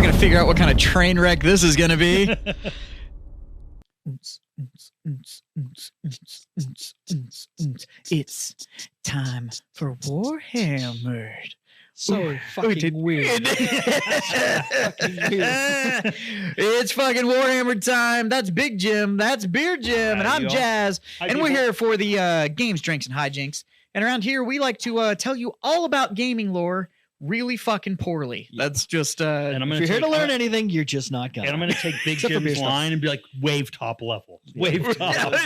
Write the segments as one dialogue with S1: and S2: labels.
S1: going to figure out what kind of train wreck this is going to be. It's time for Warhammered.
S2: So fucking weird.
S1: It's fucking Warhammer time. That's Big Jim. That's Beer Jim. And I'm Jazz. And we're here for the games, drinks, and hijinks. And around here, we like to tell you all about gaming lore really fucking poorly. That's just...
S2: and if you're here to learn anything, you're just not gonna.
S3: And I'm going to take Big Jim's line and be like, wave top level. Wave top level.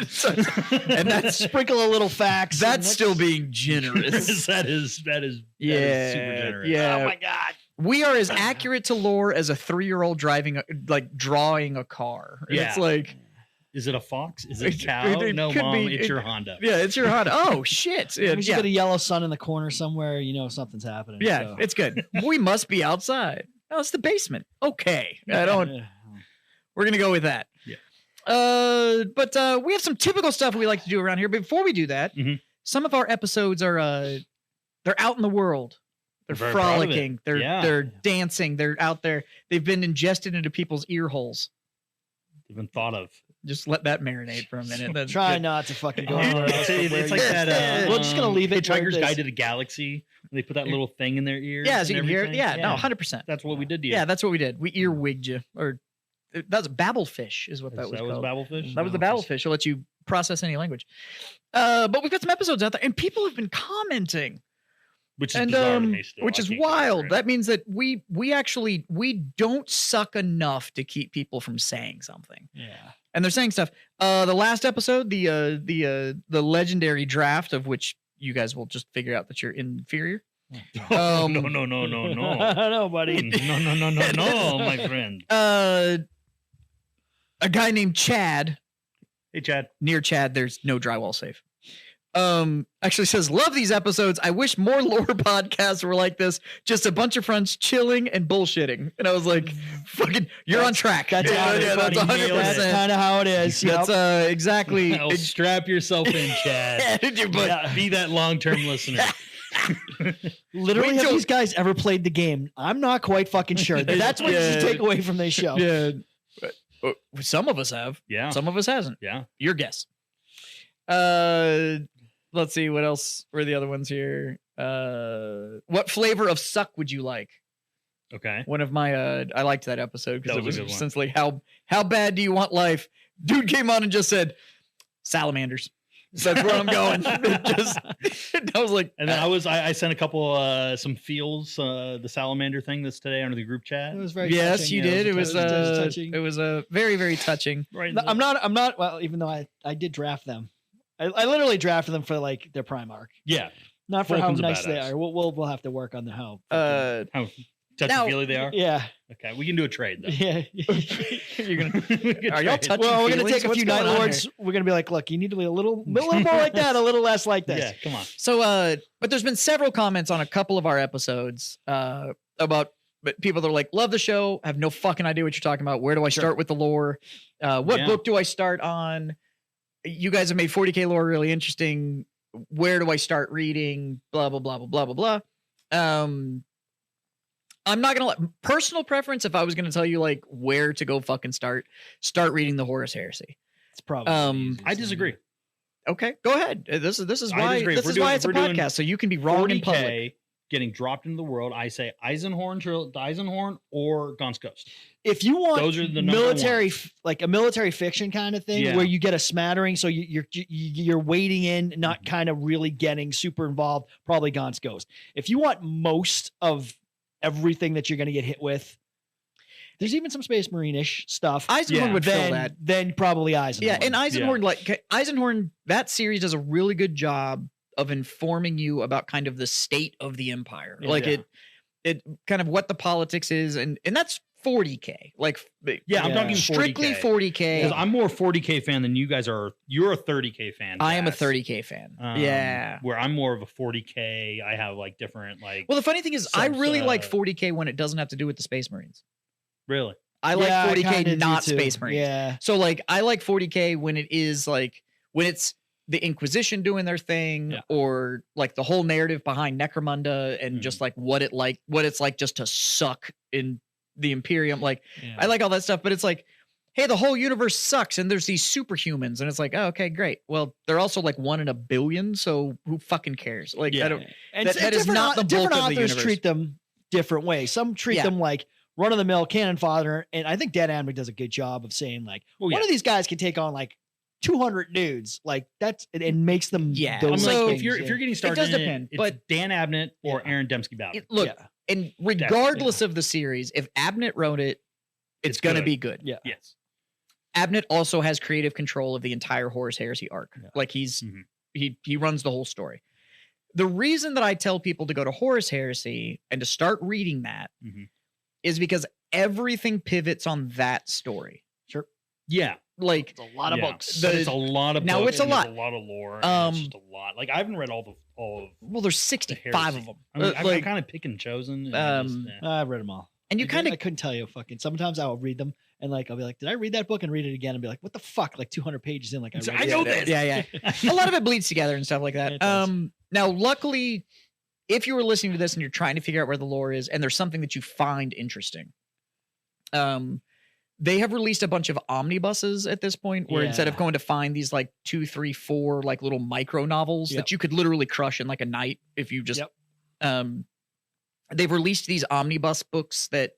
S1: And that's...
S2: Sprinkle a little facts.
S1: That's still being generous.
S3: that is super generous.
S1: Yeah.
S2: Oh my God.
S1: We are as accurate to lore as a 3-year-old drawing a car. And
S3: Yeah.
S1: It's like...
S3: Is it a fox? Is it a cow? No, Mom, it's your Honda.
S1: Yeah, it's your Honda. Oh, shit.
S2: You just get a yellow sun in the corner somewhere, you know something's happening.
S1: Yeah,
S2: so.
S1: it's good. We must be outside. Oh, it's the basement. Okay. We're going to go with that.
S3: Yeah.
S1: But we have some typical stuff we like to do around here. But before we do that, some of our episodes are they're out in the world. They're frolicking. They're dancing. They're out there. They've been ingested into people's ear holes.
S3: They've been thought of.
S1: Just let that marinate for a minute. That's
S2: Try
S1: good.
S2: not to fucking go.
S3: It's like that.
S2: We're just gonna leave it.
S3: Hitchhiker's Guide to the Galaxy. They put that little thing in their ears.
S1: Yeah, so you can hear it. Yeah, no, 100%.
S3: That's what we did to you.
S1: Yeah, that's what we did. We earwigged you. Or that's Babblefish is what that was called.
S3: That was Babblefish?
S1: That was the Babblefish. It'll let you process any language. But we've got some episodes out there, and people have been commenting.
S3: Which is bizarre to me still.
S1: Which is wild. That means that we don't suck enough to keep people from saying something.
S2: Yeah.
S1: And they're saying stuff. The last episode, the legendary draft, of which you guys will just figure out that you're inferior.
S3: No,
S2: no, buddy.
S3: No, my friend.
S1: A guy named Chad.
S3: Hey, Chad.
S1: Near Chad, there's no drywall safe. Actually says, love these episodes. I wish more lore podcasts were like this. Just a bunch of friends chilling and bullshitting. And I was like, fucking, you're on track.
S2: That's
S1: 100%.
S2: That's kind of how it is.
S1: That's exactly.
S3: Strap yourself in, Chad. Be that long-term listener.
S2: Literally, have these guys ever played the game? I'm not quite fucking sure. That's what you should take away from this show.
S1: Yeah. Some of us have.
S3: Yeah.
S1: Some of us hasn't.
S3: Yeah.
S1: Your guess. Let's see what else were the other ones here. What flavor of suck would you like?
S3: Okay.
S1: One of my I liked that episode because it was
S3: a good one.
S1: essentially how bad do you want life? Dude came on and just said salamanders. So that's where I'm going. I was like,
S3: and then I sent a couple some feels the salamander thing that's today under the group chat.
S2: It was very
S1: yes,
S2: touching.
S1: you did. It was
S2: touching.
S1: it was very, very touching.
S3: Right.
S2: I'm not well, even though I did draft them. I literally drafted them for like their prime arc.
S3: Yeah.
S2: Not for
S3: Vulcan's
S2: how
S3: a
S2: nice they
S3: badass.
S2: are. We'll have to work on the how.
S3: How touchy-feely they are?
S2: Yeah.
S3: Okay, we can do a trade, though.
S2: Yeah.
S1: You're gonna are y'all touching?
S2: Well, we're gonna take a
S1: What's
S2: few
S1: going
S2: Night
S1: on
S2: Lords.
S1: here?
S2: We're gonna be like, look, you need to be a little more like that, a little less like this.
S3: Yeah, come on.
S1: So, but there's been several comments on a couple of our episodes about people that are like, love the show, have no fucking idea what you're talking about. Where do I start with the lore? What book do I start on? You guys have made 40K lore really interesting. Where do I start reading? Blah, blah, blah, blah, blah, blah, blah. I'm not going to let personal preference. If I was going to tell you like where to go fucking start reading the Horus Heresy.
S2: It's probably,
S3: I disagree.
S1: Okay, go ahead. This is why it's a podcast. So you can be wrong in public.
S3: Getting dropped into the world, I say Eisenhorn or Gaunt's Ghost.
S2: If you want
S3: Those are the
S2: military, like a military fiction kind of thing, where you get a smattering, so you're wading in, not kind of really getting super involved, probably Gaunt's Ghost. If you want most of everything that you're going to get hit with, there's even some Space Marine-ish stuff.
S1: Eisenhorn would fill that.
S2: Then probably Eisenhorn.
S1: Yeah, and Eisenhorn, that series does a really good job of informing you about kind of the state of the Empire. It kind of what the politics is, and that's 40K. Like,
S3: I'm talking
S1: strictly 40K.
S3: Because I'm more 40K fan than you guys are. You're a 30K fan.
S1: I am a 30K fan.
S3: Where I'm more of a 40K. I have like different like.
S1: Well, the funny thing is, I really like 40K when it doesn't have to do with the Space Marines.
S3: Really?
S1: I like 40K, not Space Marines.
S2: Yeah.
S1: So like, I like 40K when it is like when it's the Inquisition doing their thing, or like the whole narrative behind Necromunda, and just like what it's like just to suck in the Imperium. Like, I like all that stuff, but it's like, hey, the whole universe sucks and there's these superhumans. And it's like, oh, okay, great. Well, they're also like 1 in a billion. So who fucking cares? Like, I don't,
S2: and
S1: that is not the bulk of the universe.
S2: Treat them different ways. Some treat them like run of the mill cannon fodder. And I think Dan Abnett does a good job of saying like, one of these guys can take on like 200 dudes. Like that's, and makes them.
S3: Yeah. Those
S1: so
S3: if you're getting started,
S1: it does depend,
S3: but Dan Abnett or Aaron Dembski-Bowden.
S1: Look, and regardless of the series, if Abnett wrote it, it's going to be good.
S2: Yeah.
S3: Yes.
S1: Abnett also has creative control of the entire Horus Heresy arc. Yeah. Like he runs the whole story. The reason that I tell people to go to Horus Heresy and to start reading that is because everything pivots on that story.
S2: Sure.
S3: Yeah.
S2: Like it's a lot of books.
S3: It's a lot of
S1: now
S3: books.
S1: It's a lot.
S3: There's a lot of lore. It's just a lot. Like I haven't read all of
S1: well, there's 65 of them.
S3: I mean, I kind of pick and chosen. And
S2: I've read them all.
S1: And you kind of
S2: I couldn't tell you fucking. Sometimes I'll read them and like I'll be like, did I read that book and read it again and be like, what the fuck? Like 200 pages in, like
S3: I know this.
S1: Yeah. A lot of it bleeds together and stuff like that. Now, luckily, if you were listening to this and you're trying to figure out where the lore is, and there's something that you find interesting, they have released a bunch of omnibuses at this point, where instead of going to find these like 2, 3, 4 like little micro novels that you could literally crush in like a night if you just they've released these omnibus books that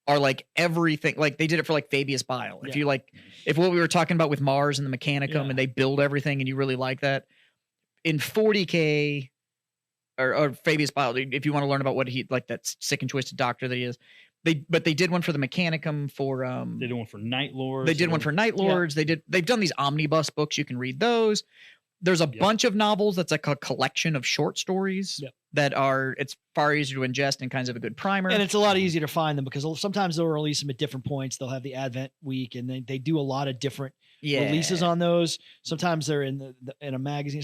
S1: are like everything. Like they did it for like Fabius Bile. If you like, if what we were talking about with Mars and the Mechanicum and they build everything and you really like that in 40K or Fabius Bile, if you want to learn about what he like, that sick and twisted doctor that he is, they did one for the Mechanicum for,
S3: they did one for Night Lords.
S1: They did one for Night Lords. They've done these omnibus books. You can read those. There's a bunch of novels that's like a collection of short stories that are, it's far easier to ingest and kinds of a good primer.
S2: And it's a lot easier to find them because sometimes they'll release them at different points. They'll have the Advent week and they do a lot of different releases on those. Sometimes they're in a magazine,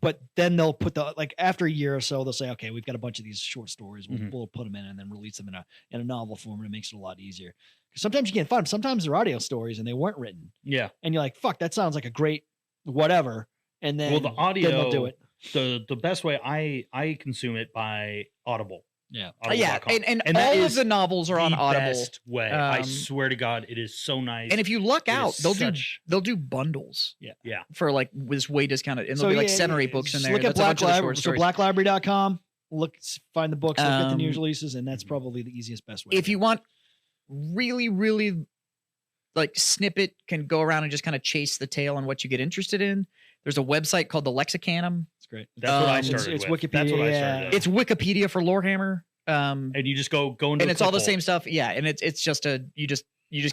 S2: but then they'll put like after a year or so, they'll say, okay, we've got a bunch of these short stories. We'll put them in and then release them in a novel form. And it makes it a lot easier. Because sometimes you can't find them. Sometimes they're audio stories and they weren't written.
S3: Yeah.
S2: And you're like, fuck, that sounds like a great whatever. And then
S3: the audio,
S2: they'll do it.
S3: The best way I consume it by Audible.
S1: Yeah. And all of the novels are on Audible.
S3: Best way. I swear to God, it is so nice.
S1: And if you luck out, they'll do bundles.
S3: Yeah.
S1: For like this way discounted. And there'll be like 7 or 8 books in there.
S2: Look at Black Library. So blacklibrary.com. Find the books, look at the news releases, and that's probably the easiest, best way.
S1: If you want really, really like snippet, can go around and just kind of chase the tail on what you get interested in. There's a website called the Lexicanum.
S2: It's great.
S3: That's what I started
S2: it's
S3: with.
S2: Wikipedia.
S3: That's what I started.
S1: It's Wikipedia for Lorehammer.
S3: And you just go into
S1: and it's all the same stuff. Yeah. And it's just you just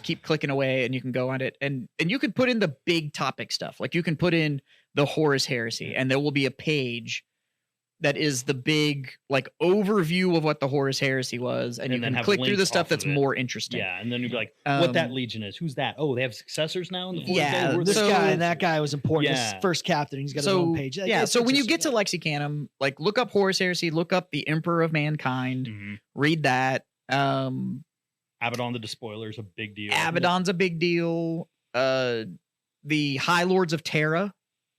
S1: keep clicking away and you can go on it. And you can put in the big topic stuff. Like you can put in the Horus Heresy and there will be a page that is the big like overview of what the Horus Heresy was, and you can click through the stuff that's more interesting.
S3: Yeah, and then you'd be like, what that legion is? Who's that? Oh, they have successors now in the Horus
S2: this guy and that guy was important. His first captain, he's got his own page.
S1: So when you get to Lexicanum, like look up Horus Heresy, look up the Emperor of Mankind, read that.
S3: Abaddon the Despoiler is a big deal.
S1: Abaddon's a big deal. The High Lords of Terra.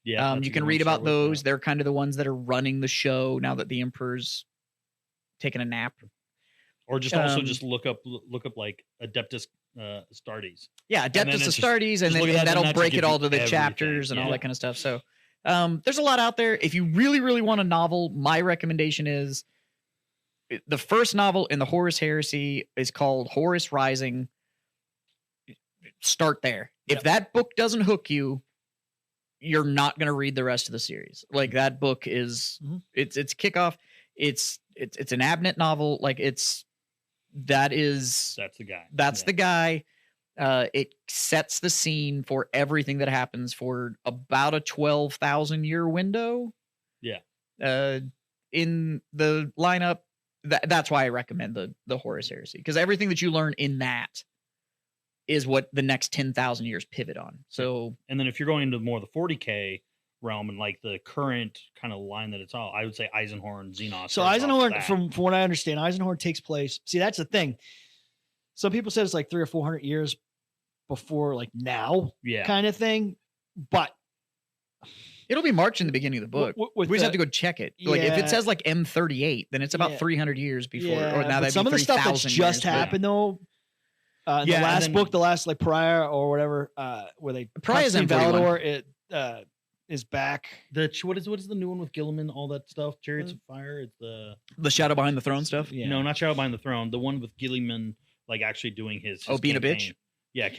S3: Yeah,
S1: you can read about those. They're kind of the ones that are running the show now that the Emperor's taking a nap.
S3: Or just also just look up like Adeptus Astartes.
S1: Yeah, Adeptus Astartes, and then that'll break it all to the chapters and all that kind of stuff. So there's a lot out there. If you really, really want a novel, my recommendation is the first novel in the Horus Heresy is called Horus Rising. Start there. If that book doesn't hook you, you're not going to read the rest of the series. Like that book is it's kickoff. It's an Abnett novel. Like that's the guy. That's the guy. It sets the scene for everything that happens for about a 12,000 year window.
S3: Yeah.
S1: In the lineup, that's why I recommend the Horus Heresy, because everything that you learn in that is what the next 10,000 years pivot on. So,
S3: and then if you're going into more the 40K realm and like the current kind of line that it's all, I would say Eisenhorn, Xenos.
S2: So Eisenhorn, from what I understand, Eisenhorn takes place. See, that's the thing. Some people said it's like 300 or 400 years before like now, kind of thing. But
S1: It'll be March in the beginning of the book. We just have to go check it. Like if it says like M38, then it's about 300 years before.
S2: Yeah,
S1: or now that
S2: some of the stuff that's just happened though. The last book, the last like Prior or whatever, where they
S1: Prior's
S2: in Valador, it is back.
S3: What is the new one with Gilliman? All that stuff. Chariots of Fire. It's
S1: the Shadow Behind the Throne stuff.
S2: Yeah.
S3: No, not Shadow Behind the Throne. The one with Gilliman, like actually doing his
S1: being
S3: campaign.
S1: a bitch.
S3: Yeah,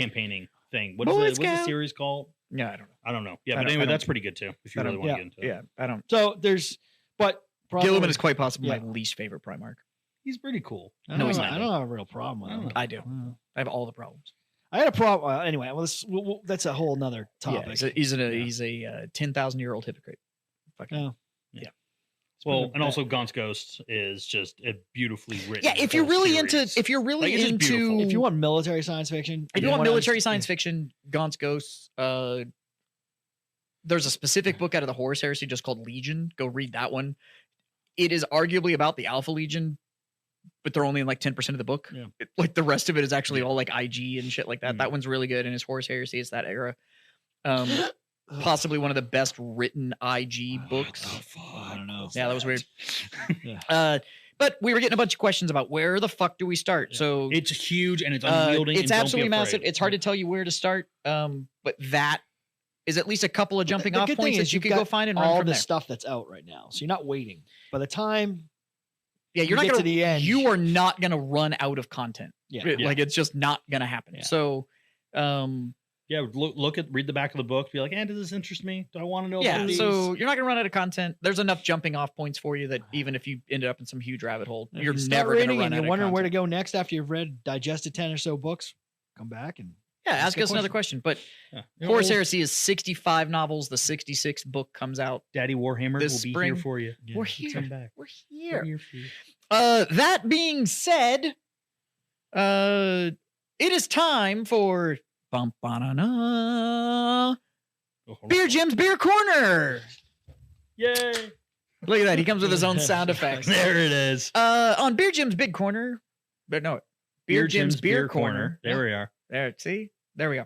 S3: thing. What's the series called?
S1: Yeah, I don't know.
S3: Yeah, but anyway, that's pretty good too. If you really want to get into it.
S1: Yeah, I don't.
S2: So but
S1: Gilliman is quite possibly my least favorite Primarch.
S3: He's pretty cool.
S1: No, he's not.
S2: I don't have a real problem with him.
S1: I do. I have all the problems.
S2: I had a problem. Anyway, that's a whole nother topic.
S1: Yeah, he's a 10,000-year-old hypocrite.
S2: Yeah.
S3: Well, and also Gaunt's Ghost is just a beautifully written.
S1: Yeah, if you're really into, if
S2: you want military science fiction,
S1: science fiction, Gaunt's Ghosts. There's a specific book out of the Horus Heresy just called Legion. Go read that one. It is arguably about the Alpha Legion, but they're only in like 10% of the book.
S3: Yeah.
S1: Like the rest of it is actually all like IG and shit like that. That one's really good. And his Horus Heresy is that era. Possibly one of the best written IG books.
S2: I don't know.
S1: Yeah, that was weird. But we were getting a bunch of questions about where the fuck do we start? Yeah. So
S3: it's huge and it's unwielding.
S1: It's absolutely massive. It's hard to tell you where to start. But that is at least a couple of jumping off points that you could go find and run
S2: all
S1: from
S2: the
S1: there.
S2: Stuff that's out right now. So you're not waiting. By the time
S1: you're not
S2: gonna, to the end,
S1: you are not going to run out of content. Like it's just not going to happen.
S2: Yeah.
S1: So,
S3: read the back of the book. Be like, does this interest me? Do I want to know?
S1: Yeah.
S3: About these?
S1: So you're not going to run out of content. There's enough jumping off points for you that even if you ended up in some huge rabbit hole, you're never going to run out of
S2: you're wondering
S1: content.
S2: where to go next after you've digested 10 or so books. Come back and
S1: ask us another question. But Horus Heresy is 65 novels. The 66th book comes out.
S3: Daddy Warhammer will
S1: spring.
S3: be here for you.
S1: Yeah, we're here.
S3: Come back.
S1: We're here.
S3: We're here for you.
S1: That being said, it is time for Beer Jim's Beer Corner.
S3: Yay!
S1: Look at that. He comes with his own sound effects.
S3: There it is.
S1: On Beer Jim's Big Corner. But no, Beer Jim's Beer Corner.
S3: There we are.
S1: There, see? There we go.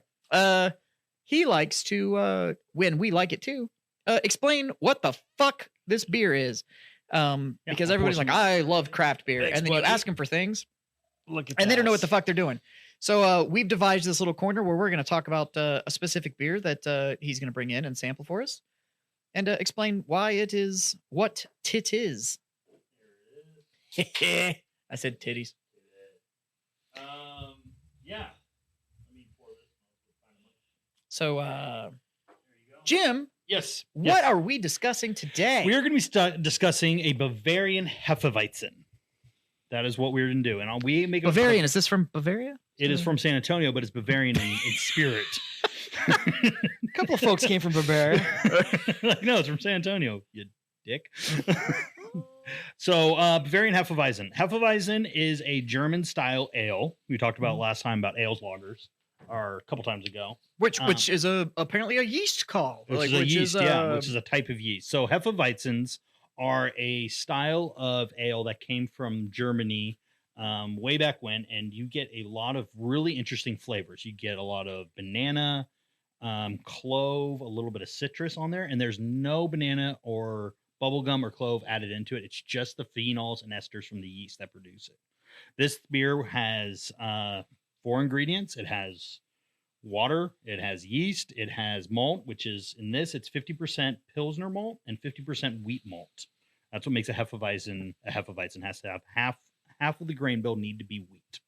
S1: He likes to, when we like it too, explain what the fuck this beer is. Because everybody's like, I love craft beer. And then you ask them for things. And they don't know what the fuck they're doing. So we've devised this little corner where we're going to talk about a specific beer that he's going to bring in and sample for us. And explain why it is what tit is. I said titties.
S3: Yeah.
S1: So, Jim.
S3: Yes.
S1: What are we discussing today?
S3: We are going to be discussing a Bavarian Hefeweizen. That is what we're going to do. And we make
S1: Bavarian. Is this from Bavaria?
S3: It is from San Antonio, but it's Bavarian in spirit.
S2: A couple of folks came from Bavaria.
S3: No, it's from San Antonio, you dick. So, Bavarian Hefeweizen. Hefeweizen is a German-style ale. We talked about last time about ales lagers, or a couple times ago.
S1: Which is apparently a yeast call.
S3: Which is a type of yeast. So, Hefeweizens are a style of ale that came from Germany way back when, and you get a lot of really interesting flavors. You get a lot of banana, clove, a little bit of citrus on there, and there's no banana or bubblegum or clove added into it. It's just the phenols and esters from the yeast that produce it. This beer has 4 ingredients. It has water, it has yeast, it has malt, which is in this, it's 50% Pilsner malt and 50% wheat malt. That's what makes a Hefeweizen. A Hefeweizen has to have half of the grain bill need to be wheat.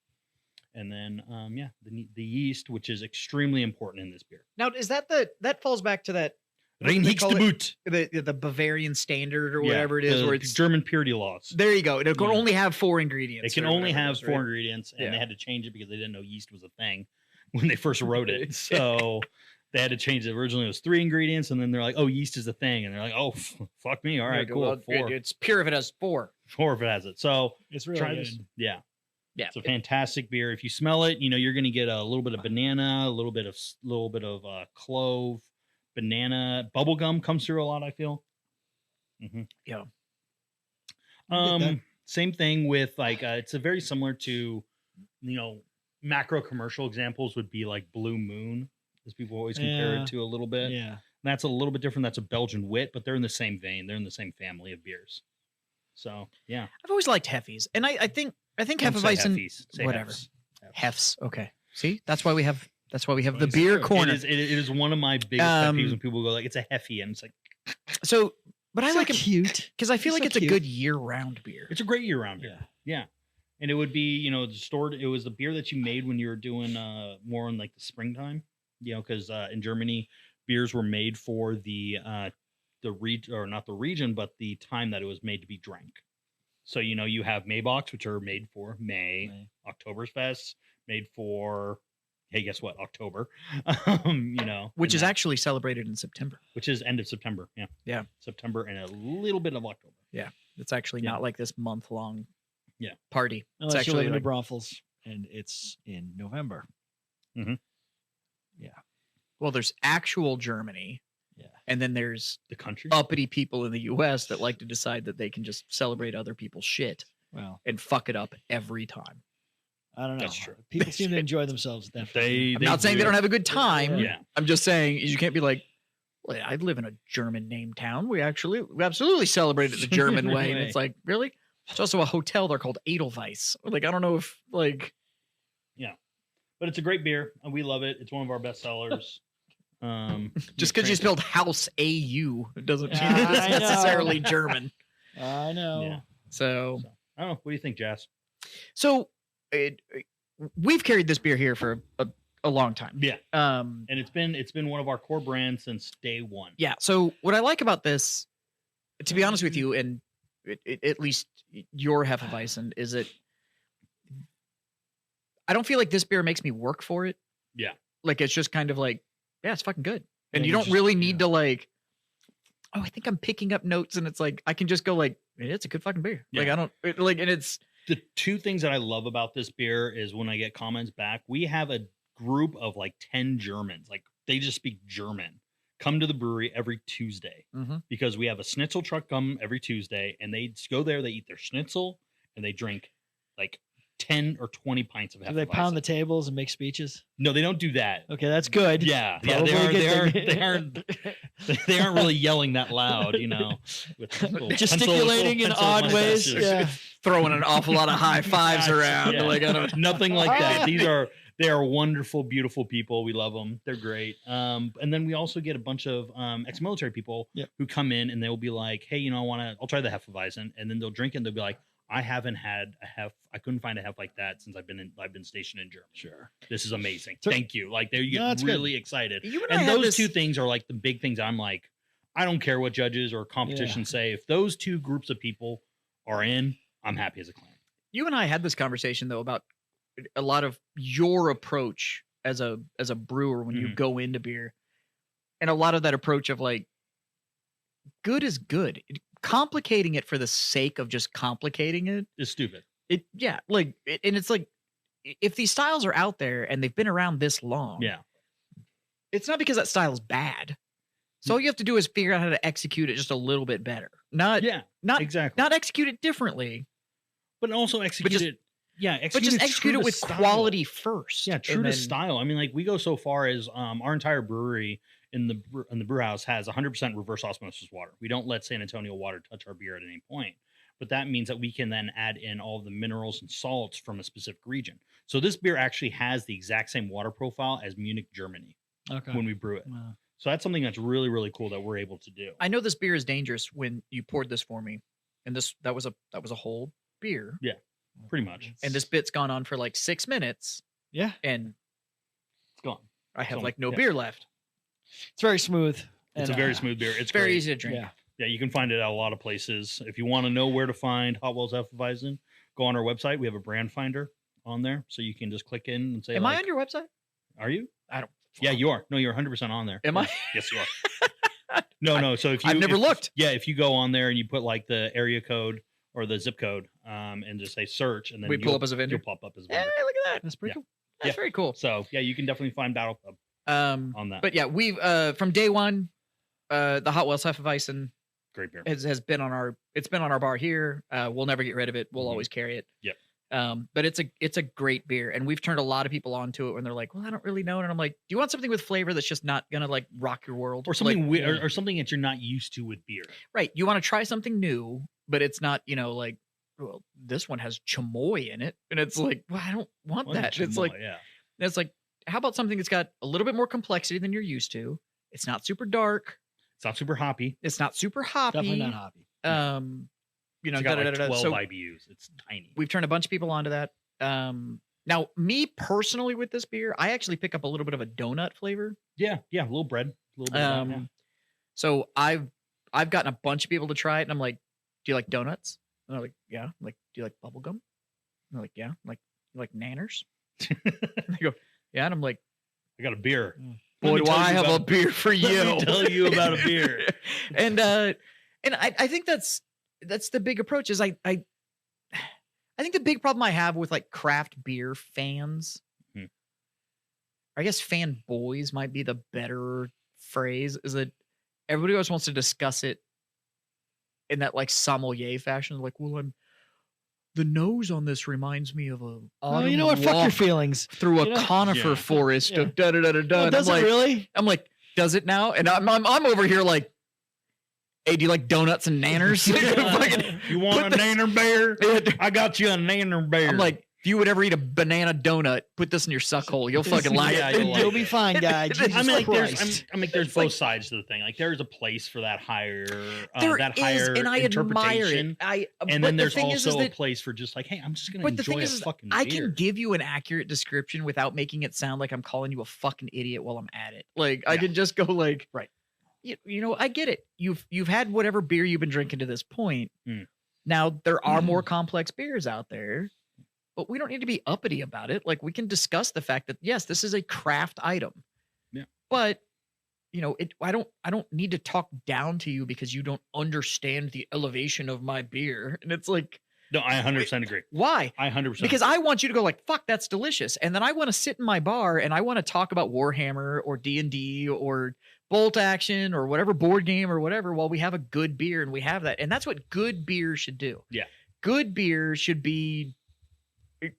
S3: And then, the yeast, which is extremely important in this beer.
S1: Now, is that falls back to that
S3: Reinheitsgebot,
S1: the Bavarian standard or whatever it is, where it's
S3: German purity laws.
S1: There you go. It can only have 4 ingredients.
S3: It can only have 4 ingredients, and they had to change it because they didn't know yeast was a thing when they first wrote it. So they had to change it. Originally, it was 3 ingredients, and then they're like, "Oh, yeast is a thing," and they're like, "Oh, fuck me! All right, cool.
S1: Well,
S3: 4.
S1: It's pure if it has 4.
S3: 4 if it has it." So
S2: it's really
S3: try
S2: good.
S3: this. Yeah.
S1: It's
S3: a fantastic beer. If you smell it, you're going to get a little bit of banana, a little bit of clove, banana, bubblegum comes through a lot, I feel. Mm-hmm.
S1: Yeah.
S3: Same thing with it's a very similar to, macro commercial examples would be like Blue Moon, as people always compare it to a little bit.
S2: Yeah.
S3: That's a little bit different. That's a Belgian wit, but they're in the same vein. They're in the same family of beers. So yeah,
S1: I've always liked Heffies, and I think Hefeweizen, whatever. Hefs. Okay. See, that's why we have the beer corner.
S3: It is one of my biggest pet peeves when people go like, it's a Heffy, and it's like,
S1: so. But I like it
S2: cute
S1: because I feel like it's a good year-round beer.
S3: It's a great year-round beer. Yeah. And it would be, stored. It was the beer that you made when you were doing more in like the springtime. Because in Germany, beers were made for the region, or not the region, but the time that it was made to be drank. So you have Maybachs, which are made for May. Oktoberfest, made for, hey, guess what? October.
S1: Which is actually celebrated in September.
S3: Which is end of September. Yeah.
S1: Yeah.
S3: September and a little bit of October.
S1: Yeah. It's actually not like this month-long party.
S2: Unless
S1: it's actually
S2: you live in Braunfels, and it's in November.
S3: Mm-hmm.
S2: Yeah.
S1: Well, there's actual Germany.
S2: Yeah.
S1: And then there's
S3: the country
S1: uppity people in the US that like to decide that they can just celebrate other people's shit.
S2: Well,
S1: and fuck it up every time.
S2: I don't know.
S3: That's true.
S2: People seem to enjoy themselves.
S1: I'm not saying they don't have a good time.
S3: Yeah.
S1: I'm just saying you can't be like, well, I live in a German name town. We absolutely celebrate it the German way. And it's like, really? It's also a hotel. They're called Edelweiss. Like, I don't know if like.
S3: Yeah. But it's a great beer. And we love it. It's one of our best sellers.
S1: Just because you spelled house AU doesn't mean it's necessarily German.
S2: I know.
S1: Yeah. So
S3: I don't know. What do you think, Jazz?
S1: So we've carried this beer here for a long time.
S3: Yeah. And it's been one of our core brands since day one.
S1: Yeah. So what I like about this, to be honest with you, and at least your Hefeweizen, is it. I don't feel like this beer makes me work for it.
S3: Yeah.
S1: Like it's just kind of like, yeah, it's fucking good. And you don't really need to like, oh, I think I'm picking up notes, and it's like I can just go like, it's a good fucking beer.
S3: Yeah.
S1: Like I don't and it's.
S3: The two things that I love about this beer is when I get comments back, we have a group of like 10 Germans, like they just speak German, come to the brewery every Tuesday because we have a schnitzel truck come every Tuesday, and they go there, they eat their schnitzel, and they drink like 10 or 20 pints of Hefeweizen.
S2: Do they pound the tables and make speeches?
S3: No, they don't do that.
S2: Okay, that's good.
S3: Yeah, they aren't really yelling that loud, with
S2: gesticulating in odd ways. Yeah.
S1: Throwing an awful lot of high fives around.
S3: Yeah.
S1: Like I don't
S3: nothing like that. They are wonderful, beautiful people. We love them. They're great. And then we also get a bunch of ex-military people who come in, and they'll be like, hey, I'll try the Hefeweizen, and then they'll drink it, and they'll be like, I haven't had a hef. I couldn't find a hef like that since I've been stationed in Germany. Sure, this is amazing. Thank you. Like you get really excited. And those two things are like the big things. I'm like, I don't care what judges or competition say. If those two groups of people are in, I'm happy as a client.
S1: You and I had this conversation though about a lot of your approach as a brewer when you go into beer, and a lot of that approach of like, good is good. Complicating it for the sake of just complicating it
S3: is stupid.
S1: And it's like, if these styles are out there and they've been around this long, it's not because that style is bad. So all you have to do is figure out how to execute it just a little bit better. Not execute it differently,
S3: but also execute it. Yeah,
S1: but just execute it with
S3: style.
S1: quality first.
S3: Yeah, true to style. I mean, like we go so far as our entire brewery in the brew house has 100% reverse osmosis water. We don't let San Antonio water touch our beer at any point. But that means that we can then add in all the minerals and salts from a specific region. So this beer actually has the exact same water profile as Munich, Germany.
S2: Okay.
S3: When we brew it. Wow. So that's something that's really, really cool that we're able to do.
S1: I know this beer is dangerous when you poured this for me. And that was a whole beer.
S3: Yeah. Pretty much.
S1: And this bit's gone on for like 6 minutes.
S2: Yeah.
S1: And
S3: it's gone.
S1: I have no beer left.
S2: It's very smooth.
S3: It's a very smooth beer. It's
S1: very
S3: great.
S1: easy to drink.
S3: Yeah, you can find it at a lot of places. If you want to know where to find Hot Wells Hefeweizen, go on our website. We have a brand finder on there. So you can just click in and say,
S1: am I on your website?
S3: Are you?
S1: I don't.
S3: Yeah, you are. No, you're 100% on there.
S1: Am I?
S3: Yes, you are. No. So if you,
S1: I've never looked.
S3: Yeah, if you go on there and you put like the area code or the zip code, and just say search, and then
S1: we pull up as a vendor.
S3: You'll pop up as a vendor.
S1: Hey, look at that. That's pretty cool. That's very cool.
S3: So yeah, you can definitely find BattlePub on that.
S1: But yeah, we've from day one, the Hot Wells Hefeweizen,
S3: great beer,
S1: has been on our bar here. We'll never get rid of it. We'll always carry it.
S3: Yep.
S1: But it's a great beer, and we've turned a lot of people onto it when they're like, well, I don't really know. And I'm like, do you want something with flavor that's just not gonna like rock your world,
S3: or something
S1: like,
S3: or something that you're not used to with beer?
S1: Right. You want to try something new, but it's not, like, well, this one has chamoy in it, and it's like, well, I don't want that. It's like, it's like, how about something that's got a little bit more complexity than you're used to? It's not super dark.
S3: It's not super hoppy.
S1: It's not super hoppy.
S2: Definitely not hoppy.
S3: It's got like 12 IBUs. It's tiny.
S1: We've turned a bunch of people onto that. Now, me personally with this beer, I actually pick up a little bit of a donut flavor.
S3: Yeah, a little bread, a little bit. Of that, yeah.
S1: So I've gotten a bunch of people to try it, and I'm like, "Do you like donuts?" And they're like, "Yeah." I'm like, "Do you like bubble gum?" And they're like, "Yeah." I'm like, "You like nanners?" And they go, "Yeah." And I'm like,
S3: "I got a beer."
S1: Boy, do I have a beer for you.
S3: Let me tell you about a beer.
S1: And I think that's the big approach. Is I think the big problem I have with like craft beer fans, I guess fanboys might be the better phrase, is that everybody always wants to discuss it in that like sommelier fashion. Like, well, the nose on this reminds me of a.
S2: Oh, you know what? Fuck your feelings.
S1: Through a conifer forest of da da da da da.
S2: Does it really?
S1: I'm like, does it now? And I'm over here like, hey, do you like donuts and nanners?
S3: You want a nanner bear? I got you a nanner bear.
S1: I'm like, if you would ever eat a banana donut, put this in your suck hole. You'll fucking like it.
S2: You'll be fine, guy.
S3: There's both sides to the thing. Like, there's a place for that higher,
S1: and I admire it.
S3: And then there's also a place for just like, hey, I'm just gonna enjoy a fucking beer.
S1: I can give you an accurate description without making it sound like I'm calling you a fucking idiot while I'm at it. Like, I can just go like,
S2: right.
S1: I get it. You've had whatever beer you've been drinking to this point. Now there are more complex beers out there, but we don't need to be uppity about it. Like, we can discuss the fact that yes, this is a craft item.
S3: Yeah.
S1: But I don't need to talk down to you because you don't understand the elevation of my beer. And it's like,
S3: no, I 100% agree.
S1: Why?
S3: I 100%
S1: because I want you to go like, fuck, that's delicious. And then I want to sit in my bar and I want to talk about Warhammer or D&D or Bolt Action or whatever board game or whatever while we have a good beer, and we have that. And that's what good beer should do.
S3: Yeah.
S1: Good beer should be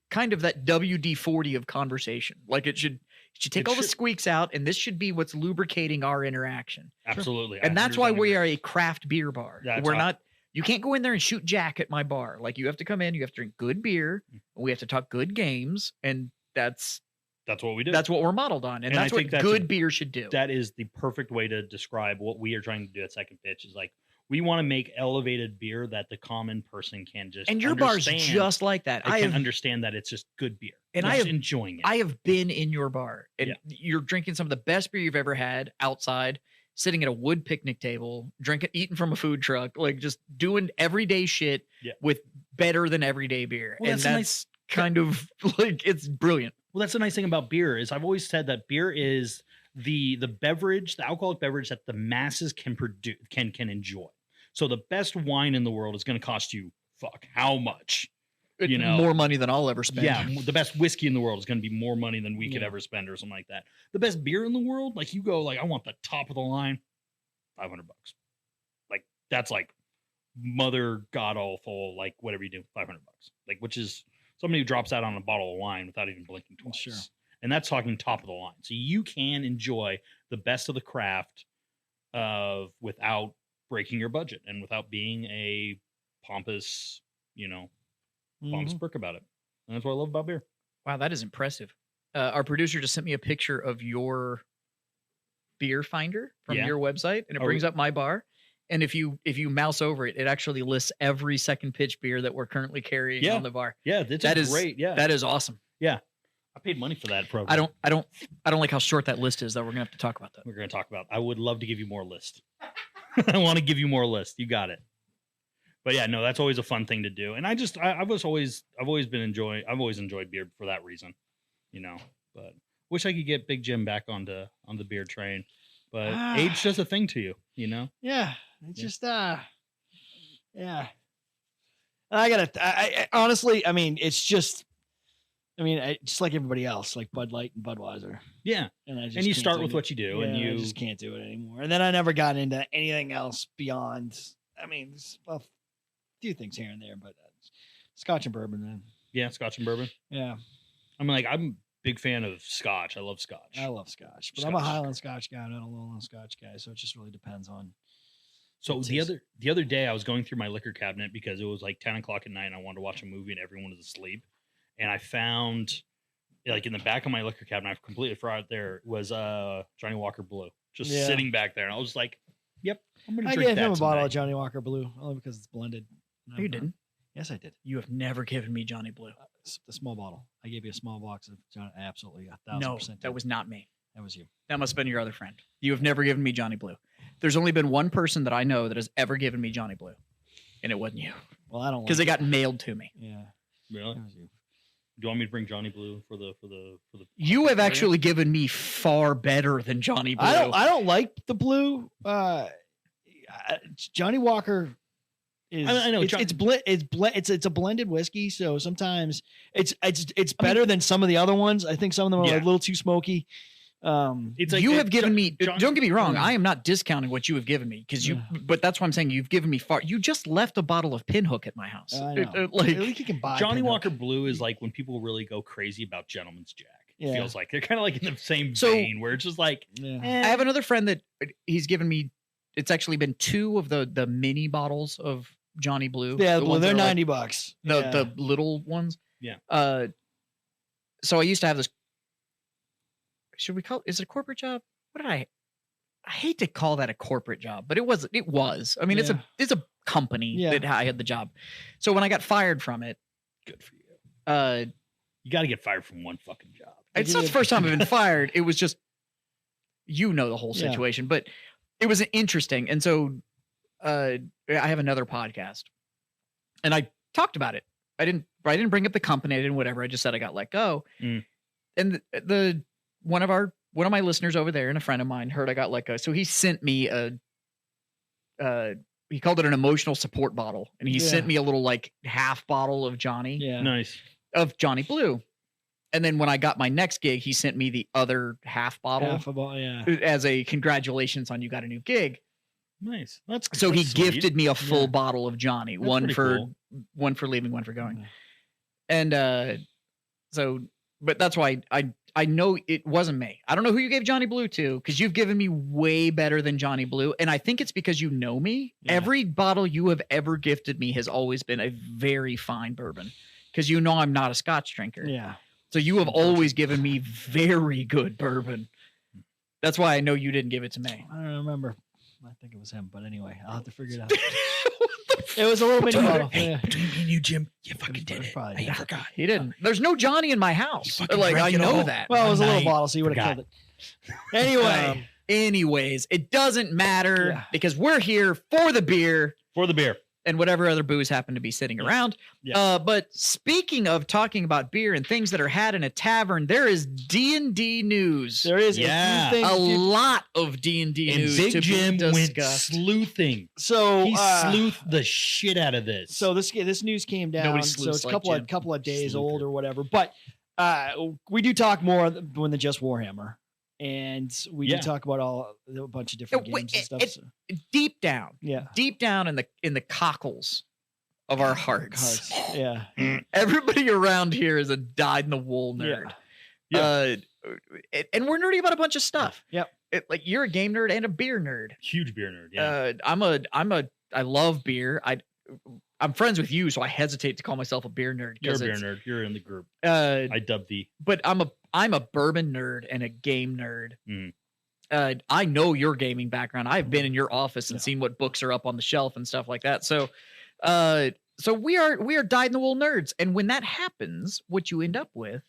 S1: kind of that WD-40 of conversation. Like, it should take all the squeaks out, and this should be what's lubricating our interaction.
S3: Absolutely.
S1: And that's why we are a craft beer bar. We're not. You can't go in there and shoot Jack at my bar. Like, you have to come in, you have to drink good beer, and we have to talk good games, and that's
S3: what we do.
S1: That's what we're modeled on, and that's what good beer should do.
S3: That is the perfect way to describe what we are trying to do at Second Pitch. Is like, we want to make elevated beer that the common person can just
S1: and your
S3: understand.
S1: Bar's just like that.
S3: I can understand that it's just good beer,
S1: and
S3: I'm enjoying it.
S1: I have been in your bar, and you're drinking some of the best beer you've ever had outside, sitting at a wood picnic table, eating from a food truck, like just doing everyday shit with better than everyday beer.
S3: Well,
S1: and that's kind of like, it's brilliant.
S3: Well, that's the nice thing about beer is I've always said that beer is the beverage, the alcoholic beverage that the masses can produce, can enjoy. So the best wine in the world is going to cost you how much?
S1: More money than I'll ever spend.
S3: Yeah, the best whiskey in the world is going to be more money than we could ever spend, or something like that. The best beer in the world, like, you go like, I want the top of the line, $500. Like, that's like mother god awful, like, whatever you do, $500. Like, which is somebody who drops out on a bottle of wine without even blinking twice.
S2: Sure.
S3: And that's talking top of the line. So you can enjoy the best of the craft without breaking your budget and without being a pompous, pompous prick about it. And that's what I love about beer.
S1: Wow, that is impressive. Our producer just sent me a picture of your beer finder from your website, and it brings up my bar. And if you mouse over it, it actually lists every Second Pitch beer that we're currently carrying on the bar.
S3: Yeah, that is great. Yeah,
S1: that is awesome.
S3: Yeah, I paid money for that program.
S1: I don't like how short that list is, though. We're gonna have to talk about that.
S3: We're gonna talk about. I would love to give you more list. I want to give you more list. You got it. But yeah, no, that's always a fun thing to do. And I've always enjoyed beer for that reason, but wish I could get Big Jim back on the beer train, but age does a thing to you,
S2: Yeah. It's just, yeah. I honestly, I mean, it's just, just like everybody else, like Bud Light and Budweiser.
S3: Yeah.
S2: And
S3: you start with what you do, and you
S2: I just can't do it anymore. And then I never got into anything else beyond, there's a few things here and there, but Scotch and bourbon, then.
S3: Yeah, Scotch and bourbon.
S2: Yeah.
S3: I'm a big fan of Scotch. I love Scotch.
S2: I love Scotch, but I'm a Highland Scotch guy, not a Lowland Scotch guy. So it just really depends on.
S3: So the other day I was going through my liquor cabinet because it was like 10 o'clock at night and I wanted to watch a movie and everyone was asleep. And I found like in the back of my liquor cabinet, I've completely forgot there was Johnny Walker Blue just sitting back there. And I was like, yep, I'm going to drink that. I gave him
S2: a bottle of Johnny Walker Blue only because it's blended.
S1: No, you didn't.
S2: Yes, I did.
S1: You have never given me Johnny Blue.
S2: The small bottle. I gave you a small box of Johnny. Absolutely, 1,000%.
S1: No, that was not me.
S2: That was you.
S1: That must have been your other friend. You have never given me Johnny Blue. There's only been one person that I know that has ever given me Johnny Blue, and it wasn't you.
S2: Well, I don't
S1: because it got mailed to me.
S2: Yeah,
S3: really. That was you. Do you want me to bring Johnny Blue for the?
S1: You have actually given me far better than Johnny Blue.
S2: I don't like the blue. Johnny Walker. I know it's a blended whiskey, so sometimes it's better than some of the other ones. I think some of them are a little too smoky.
S1: It's like you have given me. Don't get me wrong. I am not discounting what you have given me because but that's why I'm saying you've given me far. You just left a bottle of Pinhook at my house.
S2: I know. Like at least you can buy
S3: Johnny
S2: Pinhook.
S3: Walker Blue is like when people really go crazy about Gentleman's Jack. It feels like they're kind of like in the same vein where it's just like.
S1: I have another friend that he's given me. It's actually been 2 of the mini bottles of Johnny Blue.
S2: Yeah, they're $90.
S1: The little ones.
S3: Yeah.
S1: So I used to have this. Should we call is it a corporate job? What did I hate to call that a corporate job, but it was. I mean, it's a company that I had the job. So when I got fired from it,
S3: good for you. You got to get fired from one fucking job.
S1: It's not the first time I've been fired. It was just, the whole situation, but it was interesting. And so, I have another podcast and I talked about it. I didn't bring up the company. I didn't whatever. I just said I got let go. And one of my listeners over there and a friend of mine heard I got let go. So he sent me he called it an emotional support bottle. And he sent me a little like half bottle of Johnny.
S2: Yeah.
S3: Nice.
S1: Of Johnny Blue. And then when I got my next gig, he sent me the other half bottle. As a congratulations on you got a new gig.
S3: Nice.
S1: So he gifted me a full bottle of Johnny, one for leaving, one for going. And but that's why I know it wasn't me. I don't know who you gave Johnny Blue to because you've given me way better than Johnny Blue. And I think it's because you know me. Yeah. Every bottle you have ever gifted me has always been a very fine bourbon because you know I'm not a Scotch drinker.
S2: Yeah.
S1: So you have always given me very good bourbon. That's why I know you didn't give it to me.
S2: I don't remember. I think it was him, but anyway, I'll have to figure it out. It was a little mini bottle.
S3: Hey, between me and you, Jim, you fucking did it.
S2: I
S3: forgot.
S1: He didn't. There's no Johnny in my house. Like I know that.
S2: Well, it was a little bottle, so you would have killed it. Anyway.
S1: Anyways, it doesn't matter because we're here for the beer.
S3: For the beer.
S1: And whatever other booze happen to be sitting around. Yeah. But speaking of talking about beer and things that are had in a tavern, there is D&D news.
S2: There is
S1: a lot of D&D news.
S3: Big
S1: to
S3: Jim
S1: be
S3: went sleuthing.
S2: So
S3: he sleuthed the shit out of this.
S2: So this news came down. So it's a couple of days old or whatever. But we do talk more than just Warhammer. And we do talk about a bunch of different games and stuff.
S1: Deep down, deep down in the cockles of our hearts.
S2: Yeah.
S1: Everybody around here is a dyed-in-the-wool nerd.
S3: Yeah.
S1: And we're nerdy about a bunch of stuff.
S2: Yep.
S1: Like you're a game nerd and a beer nerd.
S3: Huge beer nerd. Yeah.
S1: I love beer. I'm friends with you, so I hesitate to call myself a beer nerd.
S3: You're a beer nerd. You're in the group. I dub thee.
S1: But I'm a bourbon nerd and a game nerd. I know your gaming background. I've been in your office and seen what books are up on the shelf and stuff like that. So we are dyed-in-the-wool nerds. And when that happens, what you end up with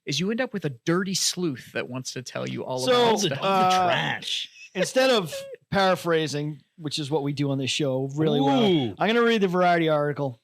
S1: is a dirty sleuth that wants to tell you all about
S3: all the trash.
S2: Instead of paraphrasing, which is what we do on this show really well, I'm going to read the Variety article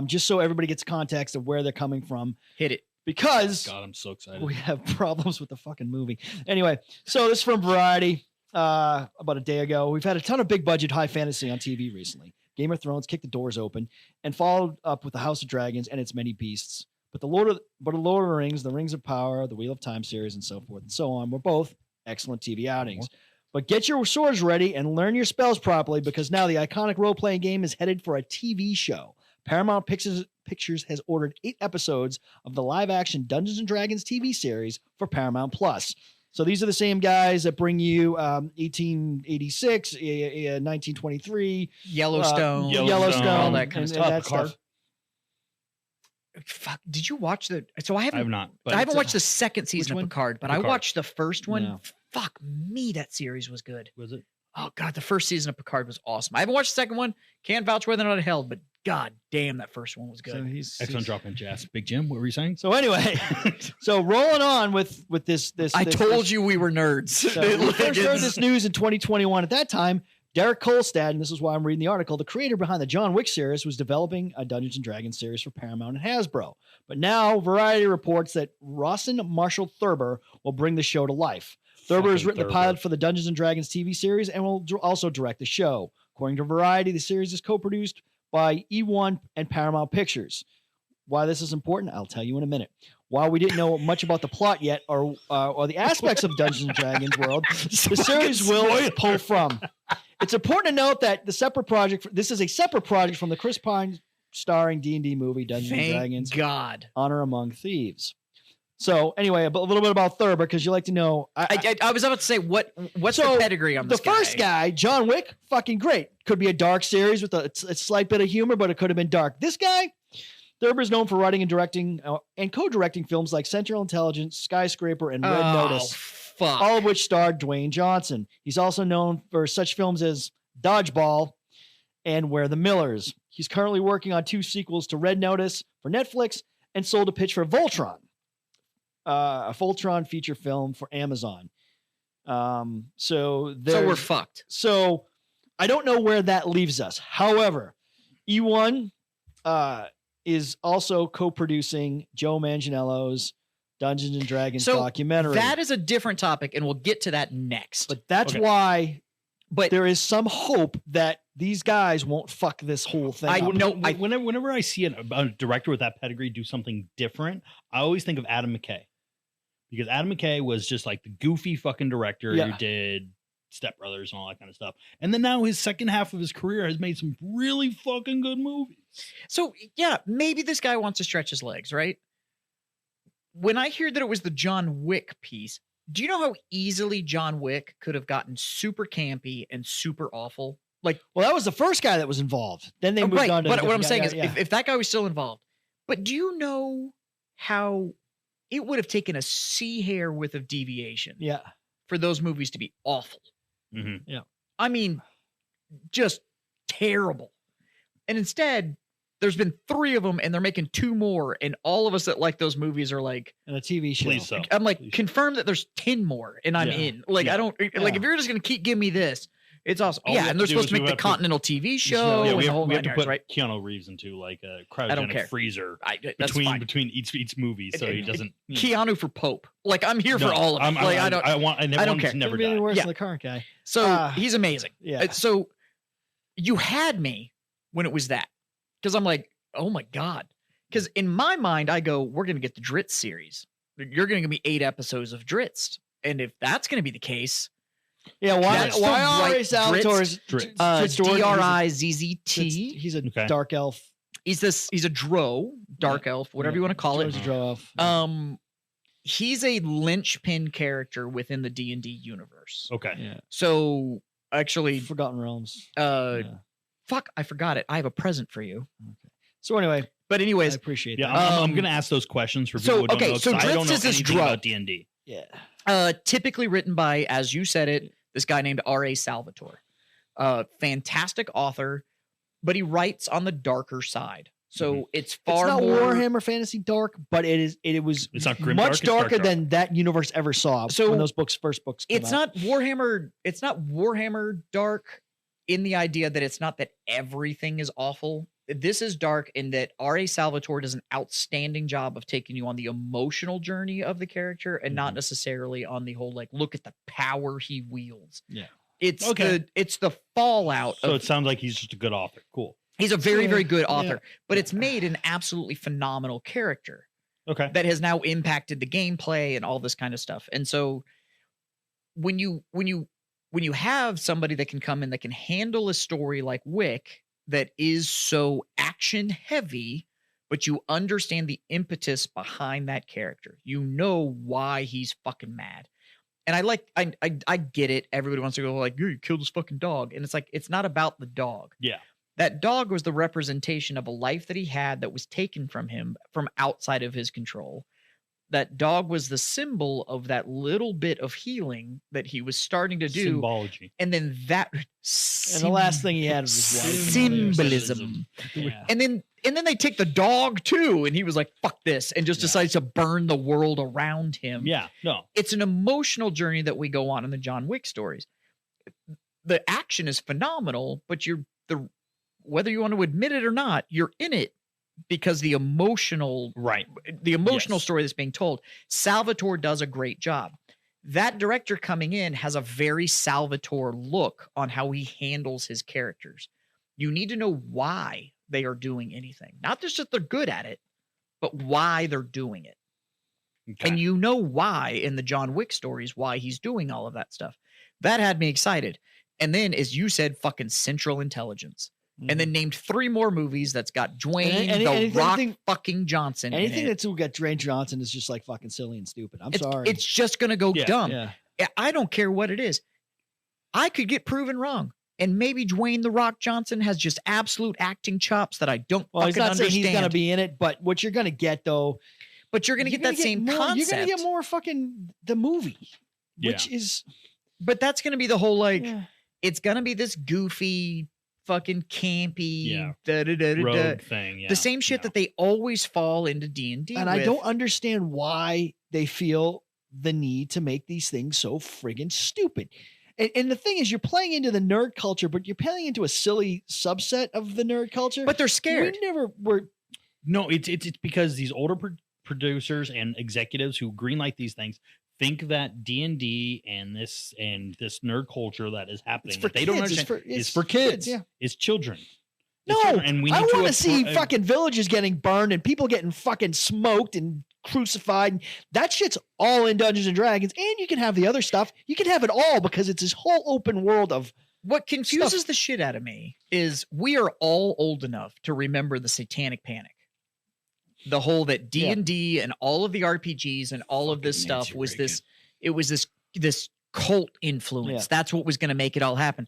S2: just so everybody gets context of where they're coming from.
S1: Hit it.
S2: Because
S3: God, I'm so excited.
S2: We have problems with the fucking movie. Anyway, so this is from Variety about a day ago. We've had a ton of big budget high fantasy on TV recently. Game of Thrones kicked the doors open and followed up with the House of Dragons and its many beasts. But the Lord of the Rings, the Rings of Power, the Wheel of Time series, and so forth and so on were both excellent TV outings. But get your swords ready and learn your spells properly because now the iconic role-playing game is headed for a TV show. Paramount Pictures has ordered 8 episodes of the live-action Dungeons & Dragons TV series for Paramount Plus. So these are the same guys that bring you 1886, 1923,
S1: Yellowstone,
S2: all
S1: that kind of stuff.
S2: That stuff.
S1: Fuck, did you watch the? So I
S3: I have
S1: haven't.
S3: not.
S1: I haven't watched the second season of
S2: one?
S1: Picard, but
S3: Picard.
S1: I watched the first one.
S2: No.
S1: Fuck me, that series was good.
S3: Was it?
S1: Oh god, the first season of Picard was awesome. I haven't watched the second one. Can't vouch whether or not it held, but god damn, that first one was good.
S2: So he's
S3: Excellent drop in, Jazz. Big Jim, what were you saying?
S2: So anyway, so rolling on with this.
S1: I told you we were nerds.
S2: So we first heard this news in 2021. At that time, Derek Kolstad, and this is why I'm reading the article, the creator behind the John Wick series, was developing a Dungeons & Dragons series for Paramount and Hasbro. But now Variety reports that Rawson Marshall Thurber will bring the show to life. Thurber has written the pilot for the Dungeons & Dragons TV series and will also direct the show. According to Variety, the series is co-produced by E1 and Paramount Pictures. Why this is important, I'll tell you in a minute. While we didn't know much about the plot yet or the aspects of Dungeons & Dragons world, the series will pull from. It's important to note that this is a separate project from the Chris Pine starring D&D movie Dungeons & Dragons.
S1: God.
S2: Honor Among Thieves. So anyway, a little bit about Thurber because you like to know.
S1: I was about to say what's the pedigree on this
S2: guy? The first guy, John Wick, fucking great. Could be a dark series with a slight bit of humor, but it could have been dark. This guy, Thurber is known for writing and directing and co-directing films like Central Intelligence, Skyscraper, and Red Notice.
S1: Fuck.
S2: All of which starred Dwayne Johnson. He's also known for such films as Dodgeball and Where the Millers. He's currently working on 2 sequels to Red Notice for Netflix and sold a pitch for Voltron, a Voltron feature film for Amazon. So
S1: we're fucked.
S2: So I don't know where that leaves us. However, E1 is also co-producing Joe Manganiello's Dungeons and Dragons documentary.
S1: That is a different topic, and we'll get to that next.
S2: But that's why there is some hope that these guys won't fuck this whole thing up.
S3: Whenever I see a director with that pedigree do something different, I always think of Adam McKay. Because Adam McKay was just like the goofy fucking director who did Step Brothers and all that kind of stuff. And then now his second half of his career has made some really fucking good movies.
S1: So, yeah, maybe this guy wants to stretch his legs, right? When I hear that it was the John Wick piece, do you know how easily John Wick could have gotten super campy and super awful? Like,
S2: well, that was the first guy that was involved. Then they moved on to.
S1: But what I'm saying is, if that guy was still involved, but do you know how it would have taken a sea hair width of deviation?
S2: Yeah,
S1: for those movies to be awful.
S3: Mm-hmm.
S2: Yeah,
S1: I mean, just terrible. And instead, there's been 3 of them, and they're making 2 more, and all of us that like those movies are like,
S2: and a TV show.
S3: Please so.
S1: I'm like,
S3: Please
S1: confirm that there's 10 more, and I'm in. Like, I don't like if you're just gonna keep giving me this. It's awesome. And they're supposed to make the Continental TV show.
S3: Yeah, we
S1: and the whole
S3: have to put
S1: right?
S3: Keanu Reeves into like a cryogenic freezer between each movie, so he doesn't.
S1: Keanu for Pope. Like, I'm here for all of it. I don't care.
S2: Never really worse than the current guy.
S1: So he's amazing.
S2: Yeah.
S1: So you had me when it was that, because I'm like, oh my god. Because in my mind, I go, we're gonna get the Dritz series. You're gonna give me 8 episodes of Dritz, and if that's gonna be the case.
S2: Yeah, why are Salvatore's
S1: D-R-I-Z-Z-T?
S2: He's a dark elf.
S1: He's a drow, dark elf, whatever you want to call it.
S2: He's a drow elf.
S1: He's a linchpin character within the D&D universe.
S3: Okay.
S2: Yeah.
S1: So actually,
S2: Forgotten Realms.
S1: Fuck, I forgot it. I have a present for you.
S2: Okay. So anyway,
S1: but anyways,
S2: I appreciate that.
S3: Yeah, I'm going to ask those questions for people who don't know.
S1: So
S3: I don't know anything about
S1: D&D.
S2: Yeah.
S1: Typically written by, as you said it, this guy named R.A. Salvatore. Fantastic author, but he writes on the darker side. So it's far
S2: not
S1: more
S2: Warhammer Fantasy dark, but it's
S3: not grim
S2: much
S3: dark,
S2: darker than that universe ever saw.
S1: So
S2: when those first books came
S1: it's
S2: out.
S1: not Warhammer dark in the idea that it's not that everything is awful. This is dark in that R.A. Salvatore does an outstanding job of taking you on the emotional journey of the character and not necessarily on the whole, like, look at the power he wields.
S2: Yeah.
S1: It's the fallout.
S3: So it sounds like he's just a good author. Cool.
S1: He's a very, very good author, but it's made an absolutely phenomenal character.
S3: Okay.
S1: That has now impacted the gameplay and all this kind of stuff. And so when you have somebody that can come in that can handle a story like Wick, that is so action heavy, but you understand the impetus behind that character. You know why he's fucking mad. And I get it. Everybody wants to go like, you killed this fucking dog. And it's like, it's not about the dog.
S3: Yeah.
S1: That dog was the representation of a life that he had that was taken from him from outside of his control. That dog was the symbol of that little bit of healing that he was starting to do.
S3: Symbology.
S1: And then that
S2: And the last thing he had was his wife.
S1: Symbolism.
S2: Yeah.
S1: And then they take the dog too, and he was like, fuck this, and just decides to burn the world around him.
S3: Yeah, no.
S1: It's an emotional journey that we go on in the John Wick stories. The action is phenomenal, but whether you want to admit it or not, you're in it because the emotional story that's being told. Salvatore does a great job. That director coming in has a very Salvatore look on how he handles his characters. You need to know why they are doing anything. Not just that they're good at it, but why they're doing it. Okay. And you know why in the John Wick stories, why he's doing all of that stuff. That had me excited. And then, as you said, fucking Central Intelligence. And then named 3 more movies that's got Dwayne The Rock fucking Johnson.
S2: Anything that's got Dwayne Johnson is just like fucking silly and stupid. I'm sorry.
S1: It's just going to go dumb.
S2: Yeah.
S1: I don't care what it is. I could get proven wrong. And maybe Dwayne The Rock Johnson has just absolute acting chops that I don't fucking understand.
S2: He's not saying he's going to be in it, but what you're going to get, though.
S1: But you're going to get that same concept.
S2: You're going to get more fucking the movie, which is.
S1: But that's going to be the whole, it's going to be this goofy, fucking campy
S3: road thing.
S1: The same shit that they always fall into D&D
S2: and
S1: with.
S2: I don't understand why they feel the need to make these things so friggin' stupid. And the thing is, you're playing into the nerd culture, but you're playing into a silly subset of the nerd culture.
S1: But they're scared.
S2: We never were.
S3: No, it's because these older producers and executives who greenlight these things think that D&D and this nerd culture that is happening that they don't understand is for kids.
S2: Yeah.
S3: It's children.
S2: No,
S3: and we need
S2: I want to see fucking villages getting burned and people getting fucking smoked and crucified. That shit's all in Dungeons and Dragons, and you can have the other stuff. You can have it all because it's this whole open world of.
S1: What confuses the shit out of me is we are all old enough to remember the Satanic Panic. The whole that D&D and all of the RPGs and all of this stuff was this. It was this cult influence. That's what was going to make it all happen.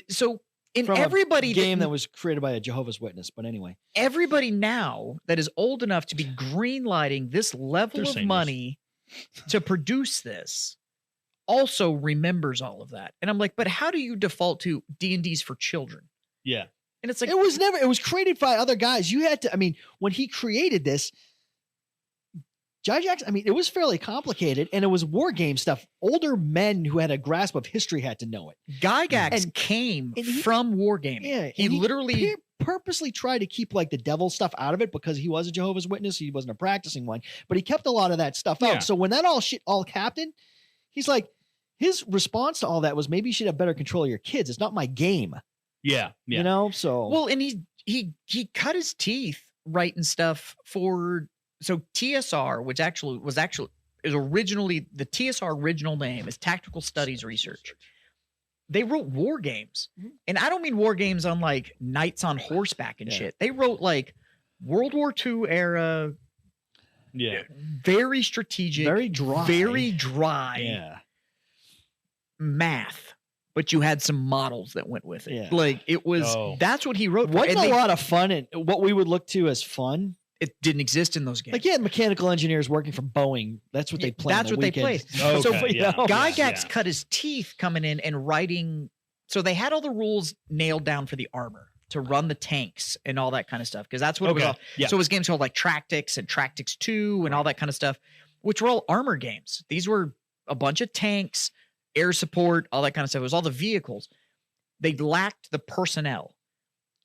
S1: So. In
S2: From
S1: everybody
S2: a game that was created by a Jehovah's Witness, but anyway,
S1: everybody now that is old enough to be greenlighting this level of money to produce this also remembers all of that. And I'm like, but how do you default to D&D's for children?
S3: Yeah.
S1: And it's like,
S2: it was created by other guys. You had to, when he created this, Jackson, it was fairly complicated, and it was war game stuff. Older men who had a grasp of history had to know it.
S1: Gygax came from wargaming.
S2: Yeah,
S1: he literally
S2: purposely tried to keep like the devil stuff out of it because he was a Jehovah's Witness. He wasn't a practicing one, but he kept a lot of that stuff out. So when that all happened, he's like, his response to all that was, maybe you should have better control of your kids. It's not my game.
S3: Yeah.
S2: So
S1: well, and he cut his teeth writing stuff for. So TSR, which is originally the TSR original name is Tactical Studies Research. They wrote war games, and I don't mean war games on like knights on horseback and shit. They wrote like World War II era, very strategic, very dry, math. But you had some models that went with it. Yeah. Like it was. That's what he wrote.
S2: Wasn't a lot of fun, and what we would look to as fun.
S1: It didn't exist in those games.
S2: Like, mechanical engineers working for Boeing. That's what they played.
S1: That's what they played.
S3: Okay,
S1: so Gygax cut his teeth coming in and writing. So they had all the rules nailed down for the armor to run the tanks and all that kind of stuff. Because that's what it was all. Yeah. So it was games called like Tractics and Tractics 2 and all that kind of stuff, which were all armor games. These were a bunch of tanks, air support, all that kind of stuff. It was all the vehicles. They lacked the personnel.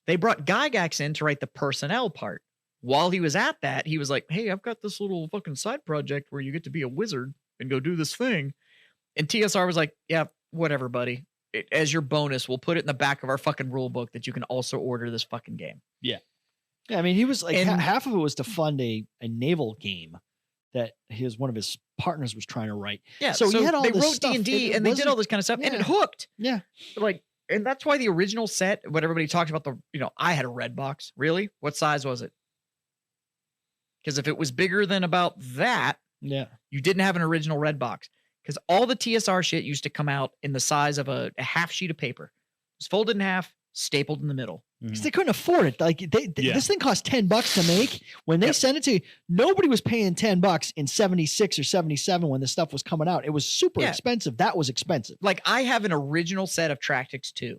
S1: They brought Gygax in to write the personnel part. While he was at that, he was like, hey, I've got this little fucking side project where you get to be a wizard and go do this thing. And TSR was like, yeah, whatever, buddy. As your bonus, we'll put it in the back of our fucking rule book that you can also order this fucking game.
S2: Yeah. He was like, half of it was to fund a naval game that one of his partners was trying to write.
S1: Yeah. So he had all they wrote D&D and they did all this kind of stuff and it hooked.
S2: Yeah.
S1: Like, And that's why the original set, what everybody talks about, I had a red box. Really? What size was it? Because if it was bigger than about that, you didn't have an original red box. Because all the TSR shit used to come out in the size of a half sheet of paper. It was folded in half, stapled in the middle.
S2: Because they couldn't afford it. Like this thing cost $10 to make. When they sent it to you, nobody was paying $10 in 76 or 77 when this stuff was coming out. It was super expensive. That was expensive.
S1: Like I have an original set of Tractics 2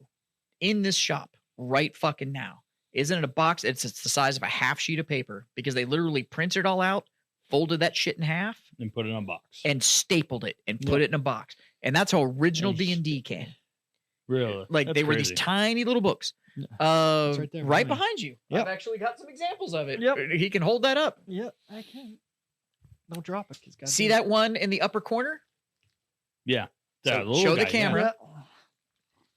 S1: in this shop right fucking now. Isn't it a box? It's the size of a half sheet of paper because they literally printed it all out, folded that shit in half,
S3: and put it in a box,
S1: and stapled it and put it in a box. And that's how original D&D came.
S3: Really?
S1: Like
S3: that's
S1: they were
S3: crazy.
S1: these tiny little books. Right behind you.
S2: Yep.
S1: I've actually got some examples of it.
S2: Yep.
S1: He can hold that up.
S2: Yep, I can. Don't drop it.
S1: See that one in the upper corner?
S3: Yeah.
S1: So show the camera. Yeah.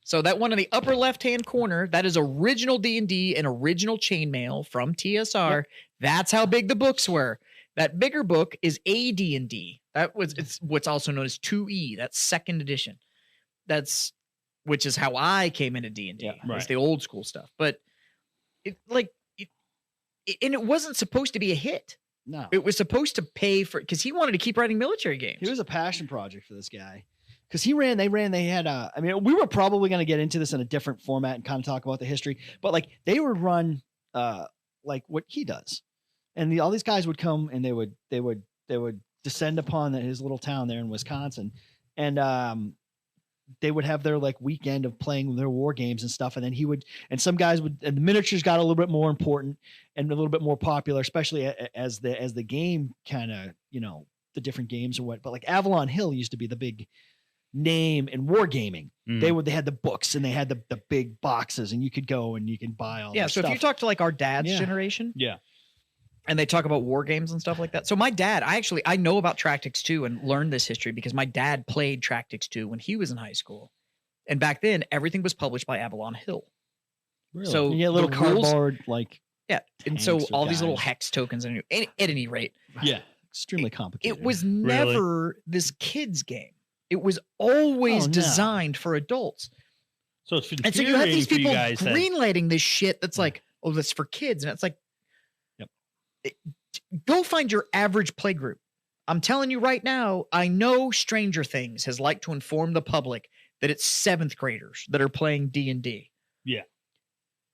S1: So that one in the upper left-hand corner, that is original D&D and original chainmail from TSR. Yep. That's how big the books were. That bigger book is AD&D. It's what's also known as 2E. That's second edition. Which is how I came into D&D.
S2: Yeah,
S1: It's the old school stuff. But and it wasn't supposed to be a hit.
S2: No.
S1: It was supposed to pay for, because he wanted to keep writing military games.
S2: It was a passion project for this guy. Because they we were probably going to get into this in a different format and kind of talk about the history, but like they would run like what he does. And all these guys would come and they would descend upon his little town there in Wisconsin. And they would have their like weekend of playing their war games and stuff. And then some guys would, and the miniatures got a little bit more important and a little bit more popular, especially as the game kind of, the different games or what, but like Avalon Hill used to be the big name in wargaming. They had the books and they had the big boxes and you could go and you can buy all
S1: so
S2: stuff.
S1: if you talk to like our dad's generation, and they talk about war games and stuff like that. So my dad, I know about Tractics 2 and learned this history because my dad played Tractics 2 when he was in high school. And back then, everything was published by Avalon Hill.
S2: Really?
S1: So
S2: you get little cardboard, like
S1: and so all these little hex tokens. At any rate,
S2: extremely complicated.
S1: It was never this kid's game. It was always designed for adults.
S3: So it's
S1: and so you have these people greenlighting this shit that's like, oh, that's for kids, and it's like, go find your average play group. I'm telling you right now, I know Stranger Things has liked to inform the public that it's 7th graders that are playing D&D.
S3: Yeah.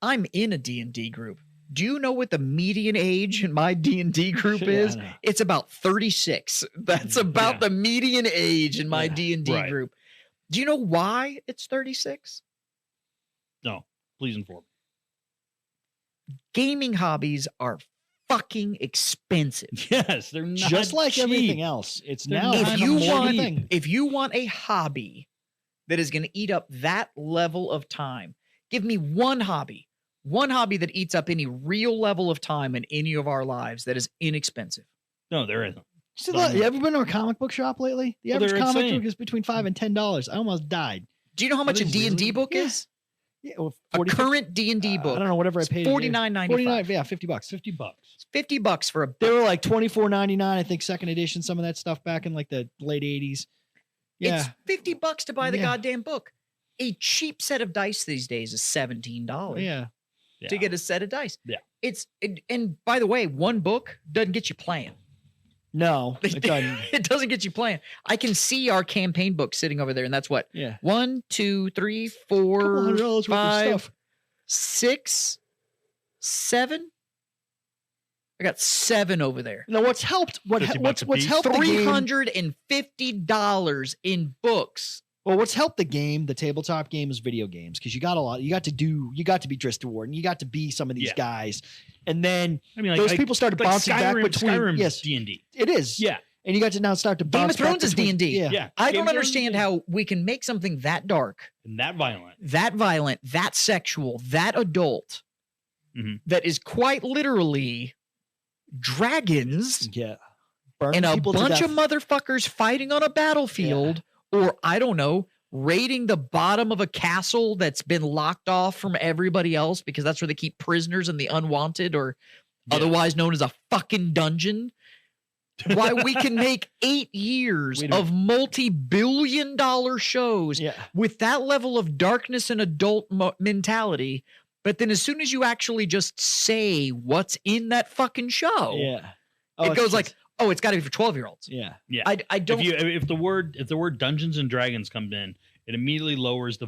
S1: I'm in a D&D group. Do you know what the median age in my D&D group is? It's about 36. That's about the median age in my D&D group. Do you know why it's 36?
S3: No, please inform.
S1: Gaming hobbies are fucking expensive.
S3: Yes, they're not
S2: just like
S3: cheap.
S2: Everything else. It's now
S1: if you want a hobby that is going to eat up that level of time, give me one hobby that eats up any real level of time in any of our lives that is inexpensive.
S3: No, there isn't.
S2: You ever been to a comic book shop lately? The average comic book is between $5 and $10. I almost died.
S1: Do you know how much a D&D book is?
S2: Yeah, well,
S1: a current D&D book.
S2: I don't know, whatever I paid.
S1: $49.95.
S2: Yeah, $50.
S1: $50 for a book.
S2: They were like $24.99, I think, second edition, some of that stuff back in like the late 80s. Yeah.
S1: It's $50 to buy the goddamn book. A cheap set of dice these days is $17.
S2: Yeah.
S1: To get a set of dice.
S3: Yeah.
S1: And by the way, one book doesn't get you playing.
S2: No, it doesn't.
S1: It doesn't get you playing. I can see our campaign book sitting over there, and that's what? 1, 2, 3, 4, 5, 6, 7. I got 7 over there.
S2: Now, what's helped? What's helped?
S1: $350 in books.
S2: Well, what's helped the tabletop game is video games, because you got to be Drist Award, and you got to be some of these guys. And then those people started bouncing back between
S3: Skyrim's D&D.
S2: It is.
S3: Yeah.
S2: And you got to now start to bounce
S1: Game of Thrones is D&D.
S3: Yeah.
S1: I don't understand how we can make something that dark,
S3: and that violent,
S1: that sexual, that adult, that is quite literally dragons.
S2: Yeah.
S1: And a bunch of motherfuckers fighting on a battlefield, or I don't know, raiding the bottom of a castle that's been locked off from everybody else because that's where they keep prisoners in the unwanted, or otherwise known as a fucking dungeon. why we can make 8 years of multi-billion-dollar shows with that level of darkness and adult mentality, but then as soon as you actually just say what's in that fucking show, it goes like, oh, it's got to be for 12-year-olds.
S2: Yeah.
S1: I don't.
S3: If the word Dungeons and Dragons comes in, it immediately lowers the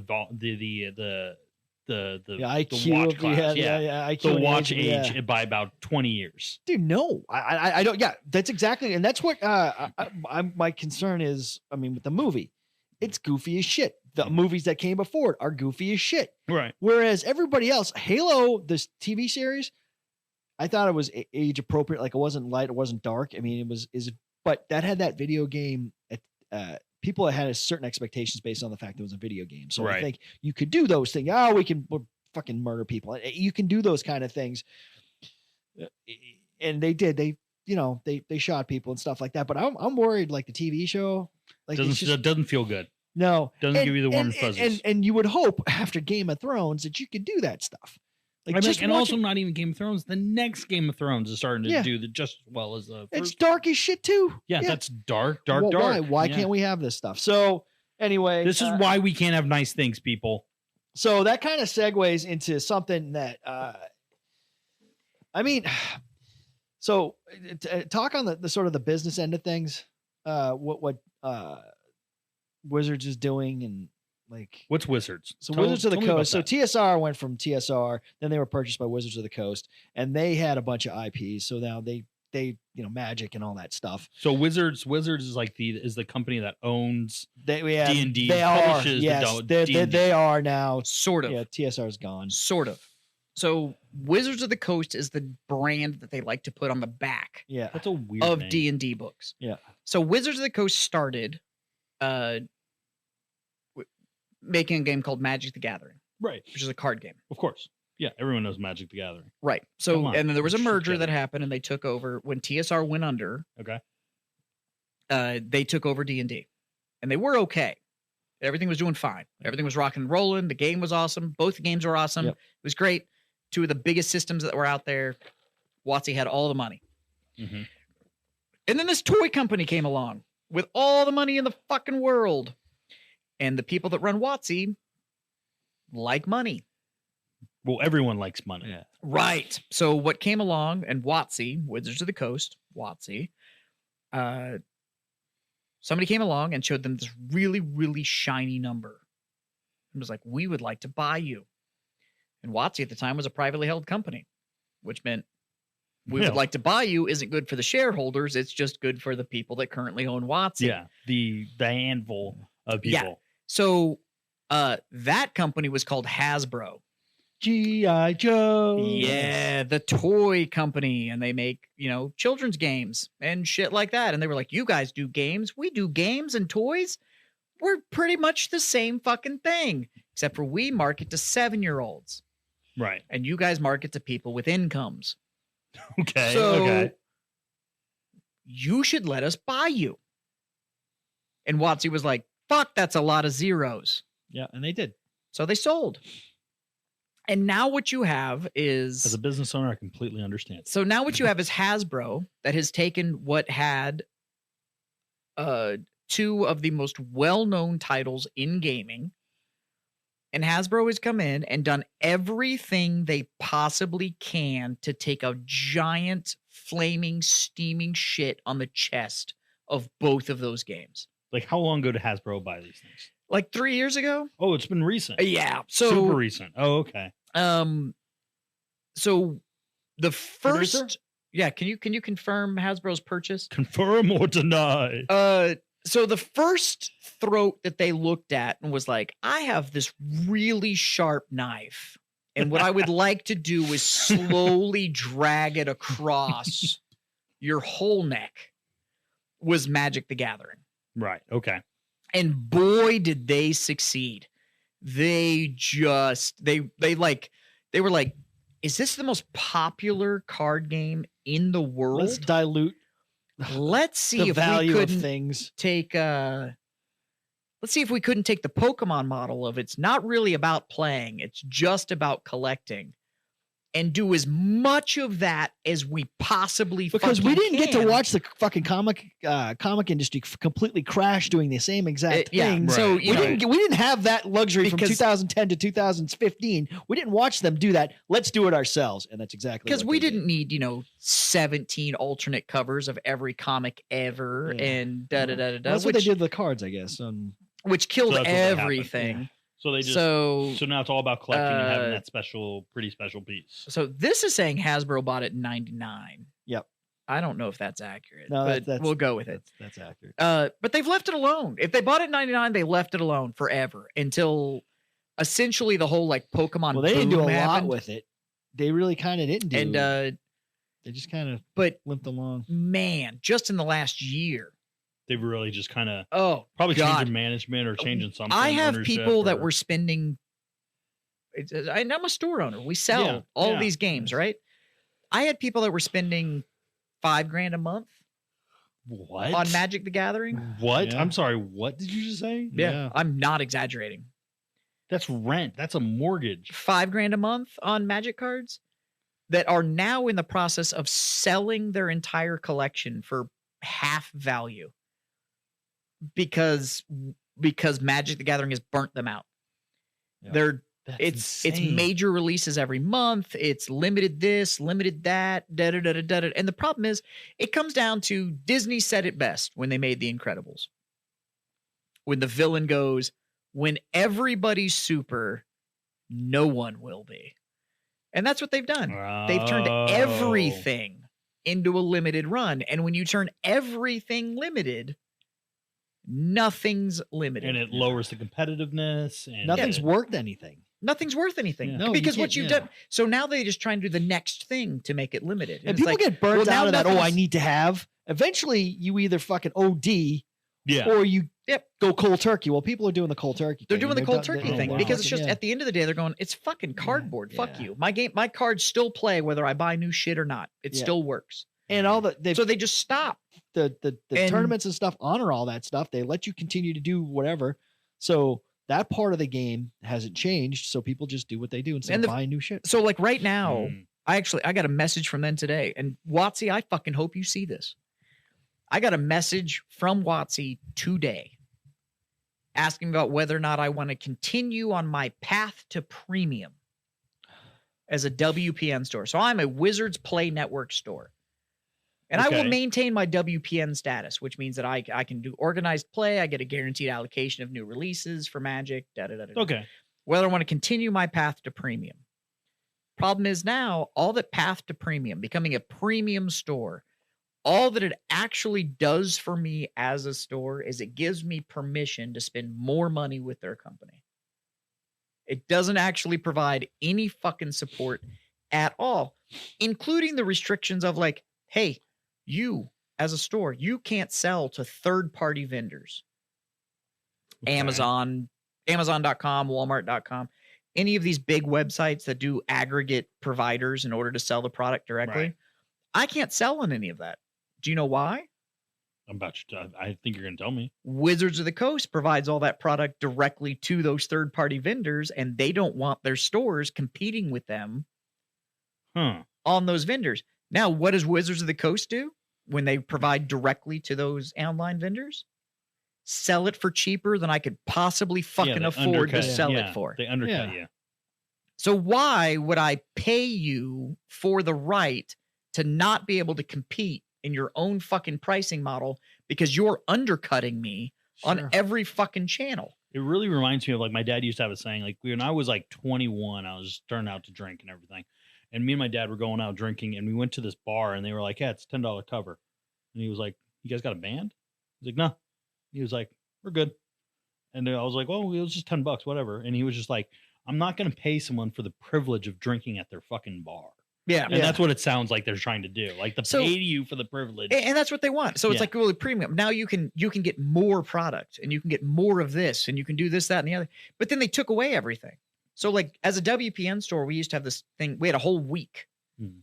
S3: IQ watch class. IQ the watch age by about 20 years.
S2: Dude, no, I don't. Yeah, that's exactly, and that's what my concern is. I mean, with the movie, it's goofy as shit. The movies that came before it are goofy as shit.
S3: Right.
S2: Whereas everybody else, Halo, this TV series, I thought it was age appropriate. Like it wasn't light, it wasn't dark. I mean, but that had that video game. People had a certain expectations based on the fact that it was a video game. So I think you could do those things. Oh, we'll fucking murder people. You can do those kind of things. And they did. They shot people and stuff like that. But I'm worried, like the TV show, like
S3: it doesn't feel good.
S2: No,
S3: doesn't give you the warm and fuzzies.
S2: And you would hope after Game of Thrones that you could do that stuff.
S3: Like, and also not even Game of Thrones. The next Game of Thrones is starting to do just as well as the first.
S2: It's dark as shit too.
S3: Yeah, that's dark.
S2: Why can't we have this stuff? So anyway,
S3: this is why we can't have nice things, people.
S2: So that kind of segues into something that I mean, so talk on the sort of the business end of things. What Wizards is doing and. Like
S3: what's Wizards?
S2: So Wizards of the Coast. So TSR went from TSR, then they were purchased by Wizards of the Coast, and they had a bunch of IPs. So now they Magic and all that stuff.
S3: So Wizards is like the company that owns
S2: D&D.
S3: They
S2: are they are now
S1: sort of.
S2: Yeah, TSR is gone.
S1: Sort of. So Wizards of the Coast is the brand that they like to put on the back.
S2: Yeah,
S3: that's a weird
S1: of
S3: name.
S1: D&D books.
S2: Yeah.
S1: So Wizards of the Coast started. Making a game called Magic the Gathering.
S3: Right.
S1: Which is a card game.
S3: Of course. Yeah, everyone knows Magic the Gathering.
S1: Right. So, and then there was a merger that happened and they took over when TSR went under.
S3: Okay.
S1: They took over D&D. And they were okay. Everything was doing fine. Everything was rocking and rolling. The game was awesome. Both the games were awesome. Yep. It was great. Two of the biggest systems that were out there. WotC had all the money.
S3: Mm-hmm.
S1: And then this toy company came along with all the money in the fucking world. And the people that run WotC like money.
S3: Well, everyone likes money.
S2: Yeah.
S1: Right. So what came along and WotC, Wizards of the Coast, WotC, somebody came along and showed them this really, really shiny number. It was like, we would like to buy you. And WotC at the time was a privately held company, which meant we would like to buy you isn't good for the shareholders. It's just good for the people that currently own WotC.
S3: Yeah. The handful of people.
S1: Yeah. So that company was called Hasbro.
S2: G.I. Joe.
S1: Yeah, the toy company. And they make, children's games and shit like that. And they were like, you guys do games. We do games and toys. We're pretty much the same fucking thing. Except for we market to 7-year-olds.
S3: Right.
S1: And you guys market to people with incomes.
S3: Okay.
S1: So you should let us buy you. And WotC was like, fuck, that's a lot of zeros.
S2: Yeah, and they did.
S1: So they sold. And now what you have is...
S3: As a business owner, I completely understand.
S1: So now what you have is Hasbro that has taken what had two of the most well-known titles in gaming. And Hasbro has come in and done everything they possibly can to take a giant, flaming, steaming shit on the chest of both of those games.
S3: Like, how long ago did Hasbro buy these things?
S1: Like 3 years ago.
S3: Oh, it's been recent.
S1: Yeah. So
S3: super recent. Oh, okay.
S1: So the first,
S2: Producer?
S1: Yeah. Can you confirm Hasbro's purchase?
S3: Confirm or deny?
S1: So the first throat that they looked at and was like, I have this really sharp knife. And what I would like to do is slowly drag it across your whole neck was Magic the Gathering.
S3: Right. Okay.
S1: And boy, did they succeed. They were like, is this the most popular card game in the world?
S2: Let's dilute.
S1: Let's see if
S2: value
S1: we
S2: of
S1: couldn't
S2: things.
S1: let's see if we couldn't take the Pokemon model of it's not really about playing. It's just about collecting and do as much of that as we possibly
S2: because we didn't get to
S1: can.
S2: watch the fucking comic industry completely crash doing the same exact thing.
S1: Right. So
S2: we didn't have that luxury from 2010 to 2015. We didn't watch them do that. Let's do it ourselves, and that's exactly
S1: because we didn't need 17 alternate covers of every comic ever and da da da da.
S2: That's what they did with the cards, I guess.
S1: Which killed everything.
S3: So they just so now it's all about collecting and having that pretty special piece.
S1: So this is saying Hasbro bought it in 99.
S2: Yep.
S1: I don't know if that's accurate,
S2: no,
S1: but we'll go with it.
S2: That's accurate.
S1: But they've left it alone. If they bought it in 99, they left it alone forever until essentially the whole Pokemon.
S2: Well, they didn't do a
S1: happened.
S2: lot with it. They really kind of didn't do.
S1: And
S2: they just kind of limped along.
S1: Man, just in the last year.
S3: They've really just kind of
S1: probably
S3: changing management or changing something.
S1: I have people that were spending. I'm a store owner. We sell all of these games, right? I had people that were spending $5,000 a month.
S3: What?
S1: On Magic the Gathering?
S3: What? Yeah. I'm sorry. What did you just say?
S1: Yeah, I'm not exaggerating.
S3: That's rent. That's a mortgage.
S1: $5,000 a month on Magic cards that are now in the process of selling their entire collection for half value. Because Magic the Gathering has burnt them out. Yeah. It's major releases every month. It's limited this, limited that, da da da da da. And the problem is, it comes down to Disney said it best when they made The Incredibles. When the villain goes, when everybody's super, no one will be. And that's what they've done. They've turned everything into a limited run. And when you turn everything limited, nothing's limited,
S3: and it lowers the competitiveness, and
S2: nothing's worth anything.
S1: Nothing's worth anything because what you've done. So now they just try and do the next thing to make it limited,
S2: and people get burnt out of that. Oh, I need to have. Eventually, you either fucking OD, or you go cold turkey. Well, people are doing the cold turkey.
S1: They're doing the cold turkey thing because it's just at the end of the day, they're going, it's fucking cardboard. Fuck you. My cards still play whether I buy new shit or not. It still works.
S2: And all the
S1: so they just stop.
S2: The tournaments and stuff honor all that stuff. They let you continue to do whatever. So that part of the game hasn't changed. So people just do what they do instead of buying new shit.
S1: So right now, I got a message from them today. And WotC, I fucking hope you see this. I got a message from WotC today asking about whether or not I want to continue on my path to premium as a WPN store. So I'm a Wizards Play Network store. And I will maintain my WPN status, which means that I can do organized play. I get a guaranteed allocation of new releases for Magic.
S3: Okay.
S1: Whether I want to continue my path to premium. Problem is now, all that path to premium, becoming a premium store, all that it actually does for me as a store is it gives me permission to spend more money with their company. It doesn't actually provide any fucking support at all, including the restrictions of hey, you as a store, you can't sell to third-party vendors. Okay. Amazon, Amazon.com, Walmart.com, any of these big websites that do aggregate providers in order to sell the product directly. Right. I can't sell on any of that. Do you know why?
S3: I think you're going to tell me.
S1: Wizards of the Coast provides all that product directly to those third-party vendors, and they don't want their stores competing with them on those vendors. Now, what does Wizards of the Coast do when they provide directly to those online vendors? Sell it for cheaper than I could possibly fucking afford to sell it for.
S3: They undercut you.
S1: So why would I pay you for the right to not be able to compete in your own fucking pricing model because you're undercutting me on every fucking channel?
S3: It really reminds me of my dad used to have a saying, when I was 21, I was starting out to drink and everything. And me and my dad were going out drinking, and we went to this bar, and they were like, yeah, it's $10 cover. And he was like, you guys got a band? He's like, no. He was like, we're good. And I was like, well, it was just $10, whatever. And he was just like, I'm not going to pay someone for the privilege of drinking at their fucking bar.
S1: Yeah.
S3: And that's what it sounds like they're trying to do. Pay you for the privilege.
S1: And that's what they want. So it's really premium. Now you can get more product, and you can get more of this, and you can do this, that, and the other. But then they took away everything. So as a WPN store, we used to have this thing. We had a whole week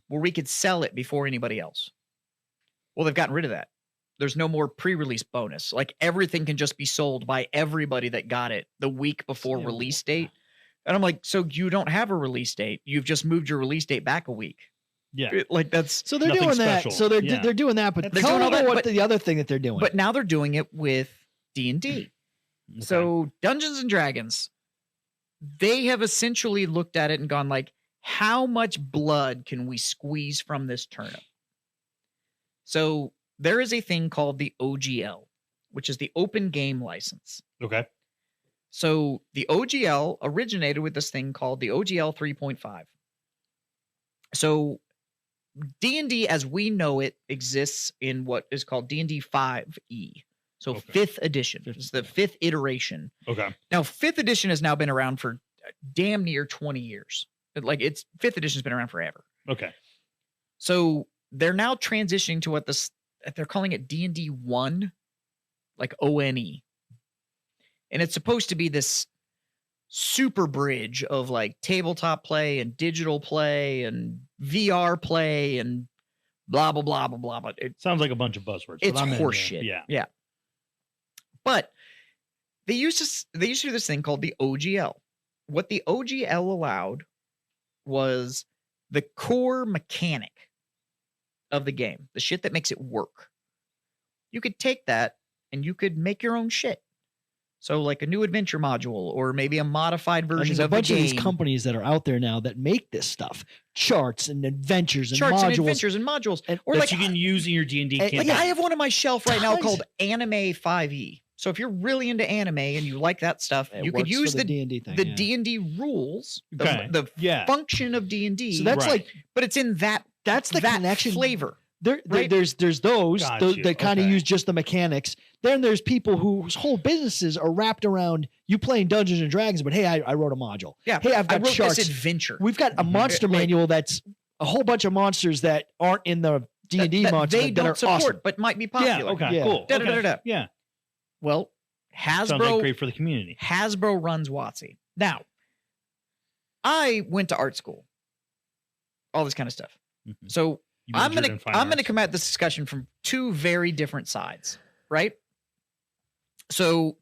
S1: where we could sell it before anybody else. Well, they've gotten rid of that. There's no more pre-release bonus. Everything can just be sold by everybody that got it the week before release date. And I'm like, so you don't have a release date. You've just moved your release date back a week.
S3: Yeah.
S1: Like that's
S2: so they're
S3: nothing
S2: doing
S3: special.
S2: that. So they're doing that, but
S1: They're
S2: tell
S1: doing
S2: me
S1: all that,
S2: what
S1: but-
S2: the other thing that they're doing.
S1: but now they're doing it with D&D.
S3: Okay.
S1: So Dungeons and Dragons, they have essentially looked at it and gone like, how much blood can we squeeze from this turnip? So there is a thing called the OGL, which is the open game license.
S3: Okay.
S1: So the OGL originated with this thing called the OGL 3.5. So D&D as we know it exists in what is called D&D 5e. So
S3: Okay.
S1: 5th edition. It's the 5th iteration.
S3: Okay.
S1: Now 5th edition has now been around for damn near 20 years. Like it's 5th edition's been around forever.
S3: Okay.
S1: So they're now transitioning to what this they're calling it D&D 1, like ONE. And it's supposed to be this super bridge of like tabletop play and digital play and VR play and blah blah blah blah blah. But it
S3: Sounds like a bunch of buzzwords.
S1: it's
S3: but I'm in,
S1: horseshit.
S3: Yeah.
S1: But they used to do this thing called the OGL. What the OGL allowed was the core mechanic of the game, the shit that makes it work. You could take that and you could make your own shit. So like a new adventure module or maybe a modified version
S2: There's
S1: of
S2: a bunch
S1: the
S2: of
S1: game.
S2: these companies that are out there now that make this stuff, charts and adventures and
S1: Charts
S2: modules.
S1: and adventures and modules.
S2: And-
S1: or
S3: That
S1: like
S3: you can use in your D&D
S2: like,
S3: campaign.
S1: Like I have one on my shelf right now
S2: Tons.
S1: called Anime 5e. So if you're really into anime and you like that stuff,
S2: It
S1: you could
S2: works for
S1: use the
S2: D&D thing.
S1: the
S2: yeah.
S1: D&D rules,
S3: Okay.
S1: the
S3: Yeah.
S1: function of D&D.
S2: So that's
S3: Right.
S2: like
S1: but it's in that
S2: that's the
S1: that
S2: connection.
S1: flavor.
S2: There's those
S3: Got you.
S2: that kind of
S3: Okay.
S2: use just the mechanics. Then there's people whose whole businesses are wrapped around you playing Dungeons and Dragons. But hey, I wrote a module.
S1: Yeah.
S2: Hey, I've
S1: I
S2: got
S1: wrote
S2: charts.
S1: this adventure.
S2: We've got a
S3: Mhm.
S2: monster
S1: Like-
S2: manual that's a whole bunch of monsters that aren't in the D&D
S1: that
S2: monsters
S1: they
S2: that
S1: don't
S2: are
S1: support,
S2: awesome.
S1: but might be
S3: Yeah.
S1: popular.
S3: Okay.
S2: Yeah.
S3: Cool.
S1: Da, da, da,
S3: Okay.
S1: da, da.
S3: Yeah.
S1: Well,
S3: Sounds like
S1: Hasbro
S3: great for the community.
S1: Hasbro runs WotC. Now, I went to art school. All this kind of stuff.
S3: Mhm.
S1: So
S3: You
S1: I'm
S3: majored
S1: gonna
S3: in fine
S1: I'm gonna
S3: arts.
S1: come at this discussion from two very different sides, right? So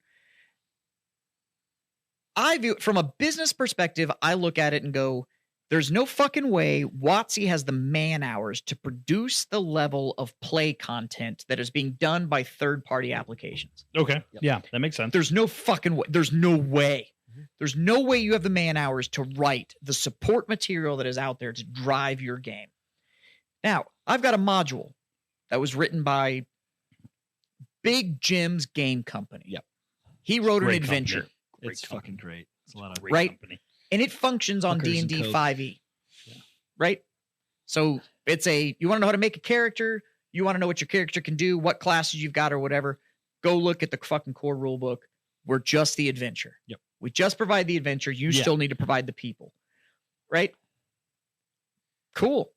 S1: I view from a business perspective, I look at it and go, there's no fucking way WotC has the man hours to produce the level of play content that is being done by third-party applications.
S3: Okay.
S2: Yep.
S3: Yeah, that makes sense.
S1: There's no fucking way. There's no way.
S2: Mhm.
S1: There's no way you have the man hours to write the support material that is out there to drive your game. Now, I've got a module that was written by Big Jim's Game Company.
S2: Yep.
S1: He wrote an
S3: Great
S1: adventure,
S3: company. Great
S2: It's
S3: company.
S2: fucking great. It's a lot of
S3: Great
S1: Right?
S3: company.
S1: and it functions on
S2: Hookers and
S1: D&D
S2: Coke.
S1: 5e.
S2: Yeah.
S1: Right? So it's you want to know how to make a character, you want to know what your character can do, what classes you've got or whatever, go look at the fucking core rule book. We're just the adventure.
S2: Yep.
S1: We just provide the adventure. You
S3: Yeah.
S1: still need to provide the people. Right? Cool.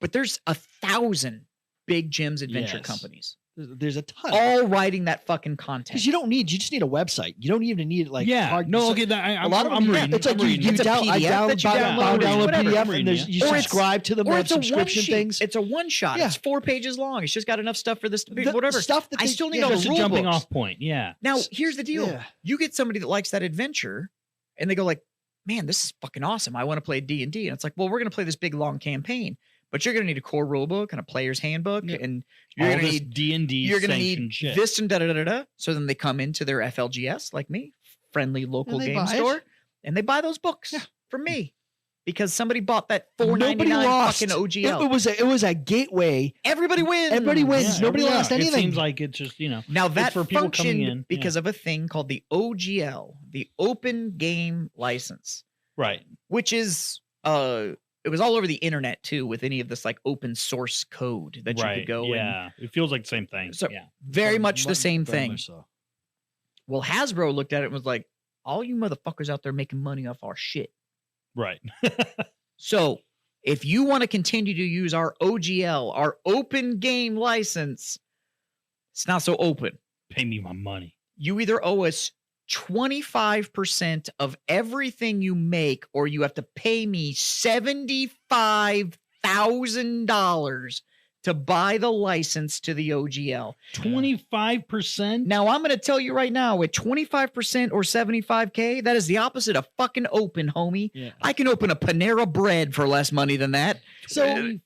S1: But there's 1,000 Big Jim's adventure
S2: Yes.
S1: companies
S2: There's a ton.
S1: all writing that fucking content.
S2: Because you just need a website. You don't even need like
S3: yeah.
S2: hard.
S3: No,
S2: so-
S3: okay.
S2: a lot of
S3: I'm
S2: them,
S3: reading.
S2: it's like
S3: I'm
S2: you
S3: reading.
S1: It's a
S2: I
S1: PDF that you download, whatever.
S2: PDF
S3: I'm
S2: and there's,
S3: reading,
S2: you
S1: yeah. Or it's-
S2: subscribe to them.
S1: or
S2: They have
S1: it's a one
S2: subscription
S1: sheet.
S2: things.
S1: It's a one shot.
S2: Yeah.
S1: It's 4 pages long. It's just got enough stuff for this, whatever.
S2: Stuff that
S1: I
S2: they-
S1: still need
S2: yeah,
S1: all the
S3: Just a
S1: rule
S3: jumping
S1: books.
S3: off point. Yeah.
S1: Now, here's the deal.
S2: Yeah.
S1: You get somebody that likes that adventure and they go like, man, this is fucking awesome. I want to play D&D. And it's like, well, we're going to play this big, long campaign, but you're going to need a core rule book and a player's handbook.
S2: Yeah.
S1: And you're
S3: All
S1: going to
S3: this
S1: need
S3: D&D
S1: you're going to
S3: sanctioned
S1: need
S3: shit.
S1: this and da-da-da-da. So then they come into their FLGS, like me, friendly local
S2: And they
S1: game
S2: buy it.
S1: store, and they buy those books
S2: Yeah.
S1: from me because somebody bought that
S2: Nobody
S1: $4.99
S2: lost.
S1: fucking OGL.
S2: It was a gateway.
S1: Everybody wins.
S2: Everybody wins. Nobody lost
S3: It
S2: anything.
S3: seems like it's just,
S1: Now that
S3: for people coming
S1: functioned
S3: in,
S1: because of a thing called the OGL, the Open Game License,
S3: right.
S1: which is it was all over the internet too with any of this like open source code that you
S3: Right.
S1: could go and
S3: Yeah. It feels like the same thing.
S1: So-
S3: yeah.
S1: very much the same
S2: Very
S1: thing.
S2: much so.
S1: Well, Hasbro looked at it and was like, all you motherfuckers out there making money off our shit.
S3: Right.
S1: So if you want to continue to use our OGL, our open game license, it's not so open.
S3: Pay me my money.
S1: You either owe us 25% of everything you make, or you have to pay me $75,000 to buy the license to the OGL.
S3: 25%.
S1: Now, I'm going to tell you right now, with 25% or 75K, that is the opposite of fucking open, homie.
S2: Yeah.
S1: I can open a Panera Bread for less money than that.
S2: So
S3: 25%.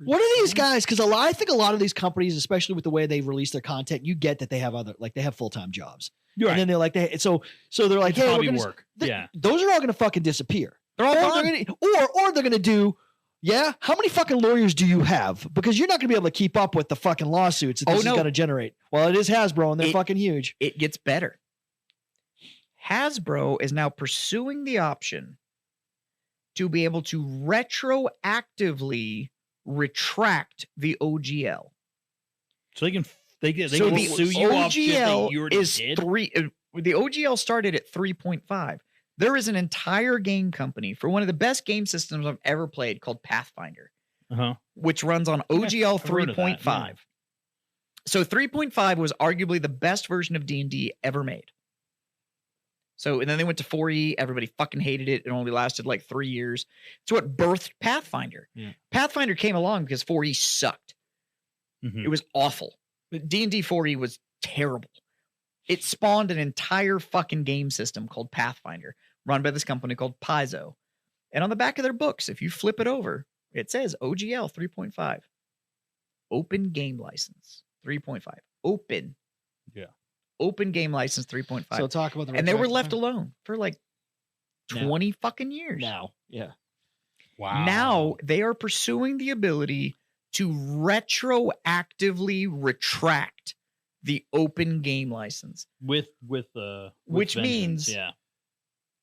S2: what are these guys? Because I think a lot of these companies, especially with the way they release their content, you get that they have they have full-time jobs.
S3: You're right.
S2: And then they're like, so they're like,
S3: It's
S2: hey,
S3: hobby
S2: we're gonna,
S3: work. Yeah.
S2: those are all going to fucking disappear.
S1: They're all
S2: Or
S1: gone.
S2: they're going to do, yeah, how many fucking lawyers do you have? Because you're not going to be able to keep up with the fucking lawsuits that this is going to generate. Well, it is Hasbro, and they're fucking huge.
S1: It gets better. Hasbro is now pursuing the option to be able to retroactively retract the OGL.
S3: So they can
S1: So
S3: can
S1: the
S3: sue you off shit that
S1: OGL
S3: you already
S1: is
S3: did?
S1: the OGL started at 3.5. There is an entire game company for one of the best game systems I've ever played called Pathfinder, which runs on OGL
S3: I've heard of that,
S1: 3.5.
S3: yeah.
S1: So 3.5 was arguably the best version of D&D ever made. So, and then they went to 4E. Everybody fucking hated it. It only lasted like 3 years. It's what birthed Pathfinder.
S3: Yeah.
S1: Pathfinder came along because 4E sucked.
S3: Mhm.
S1: It was awful. D&D 4E was terrible. It spawned an entire fucking game system called Pathfinder, run by this company called Paizo. And on the back of their books, if you flip it over, it says OGL 3.5. Open game license 3.5. Open.
S3: Yeah.
S1: Open game license 3.5.
S2: So talk about the
S1: And they were
S2: retroactive
S1: left
S2: time.
S1: alone for like 20 fucking years.
S2: Now. Yeah.
S3: Wow.
S1: Now they are pursuing the ability to retroactively retract the open game license,
S3: with
S1: which
S3: vengeance,
S1: means
S3: yeah.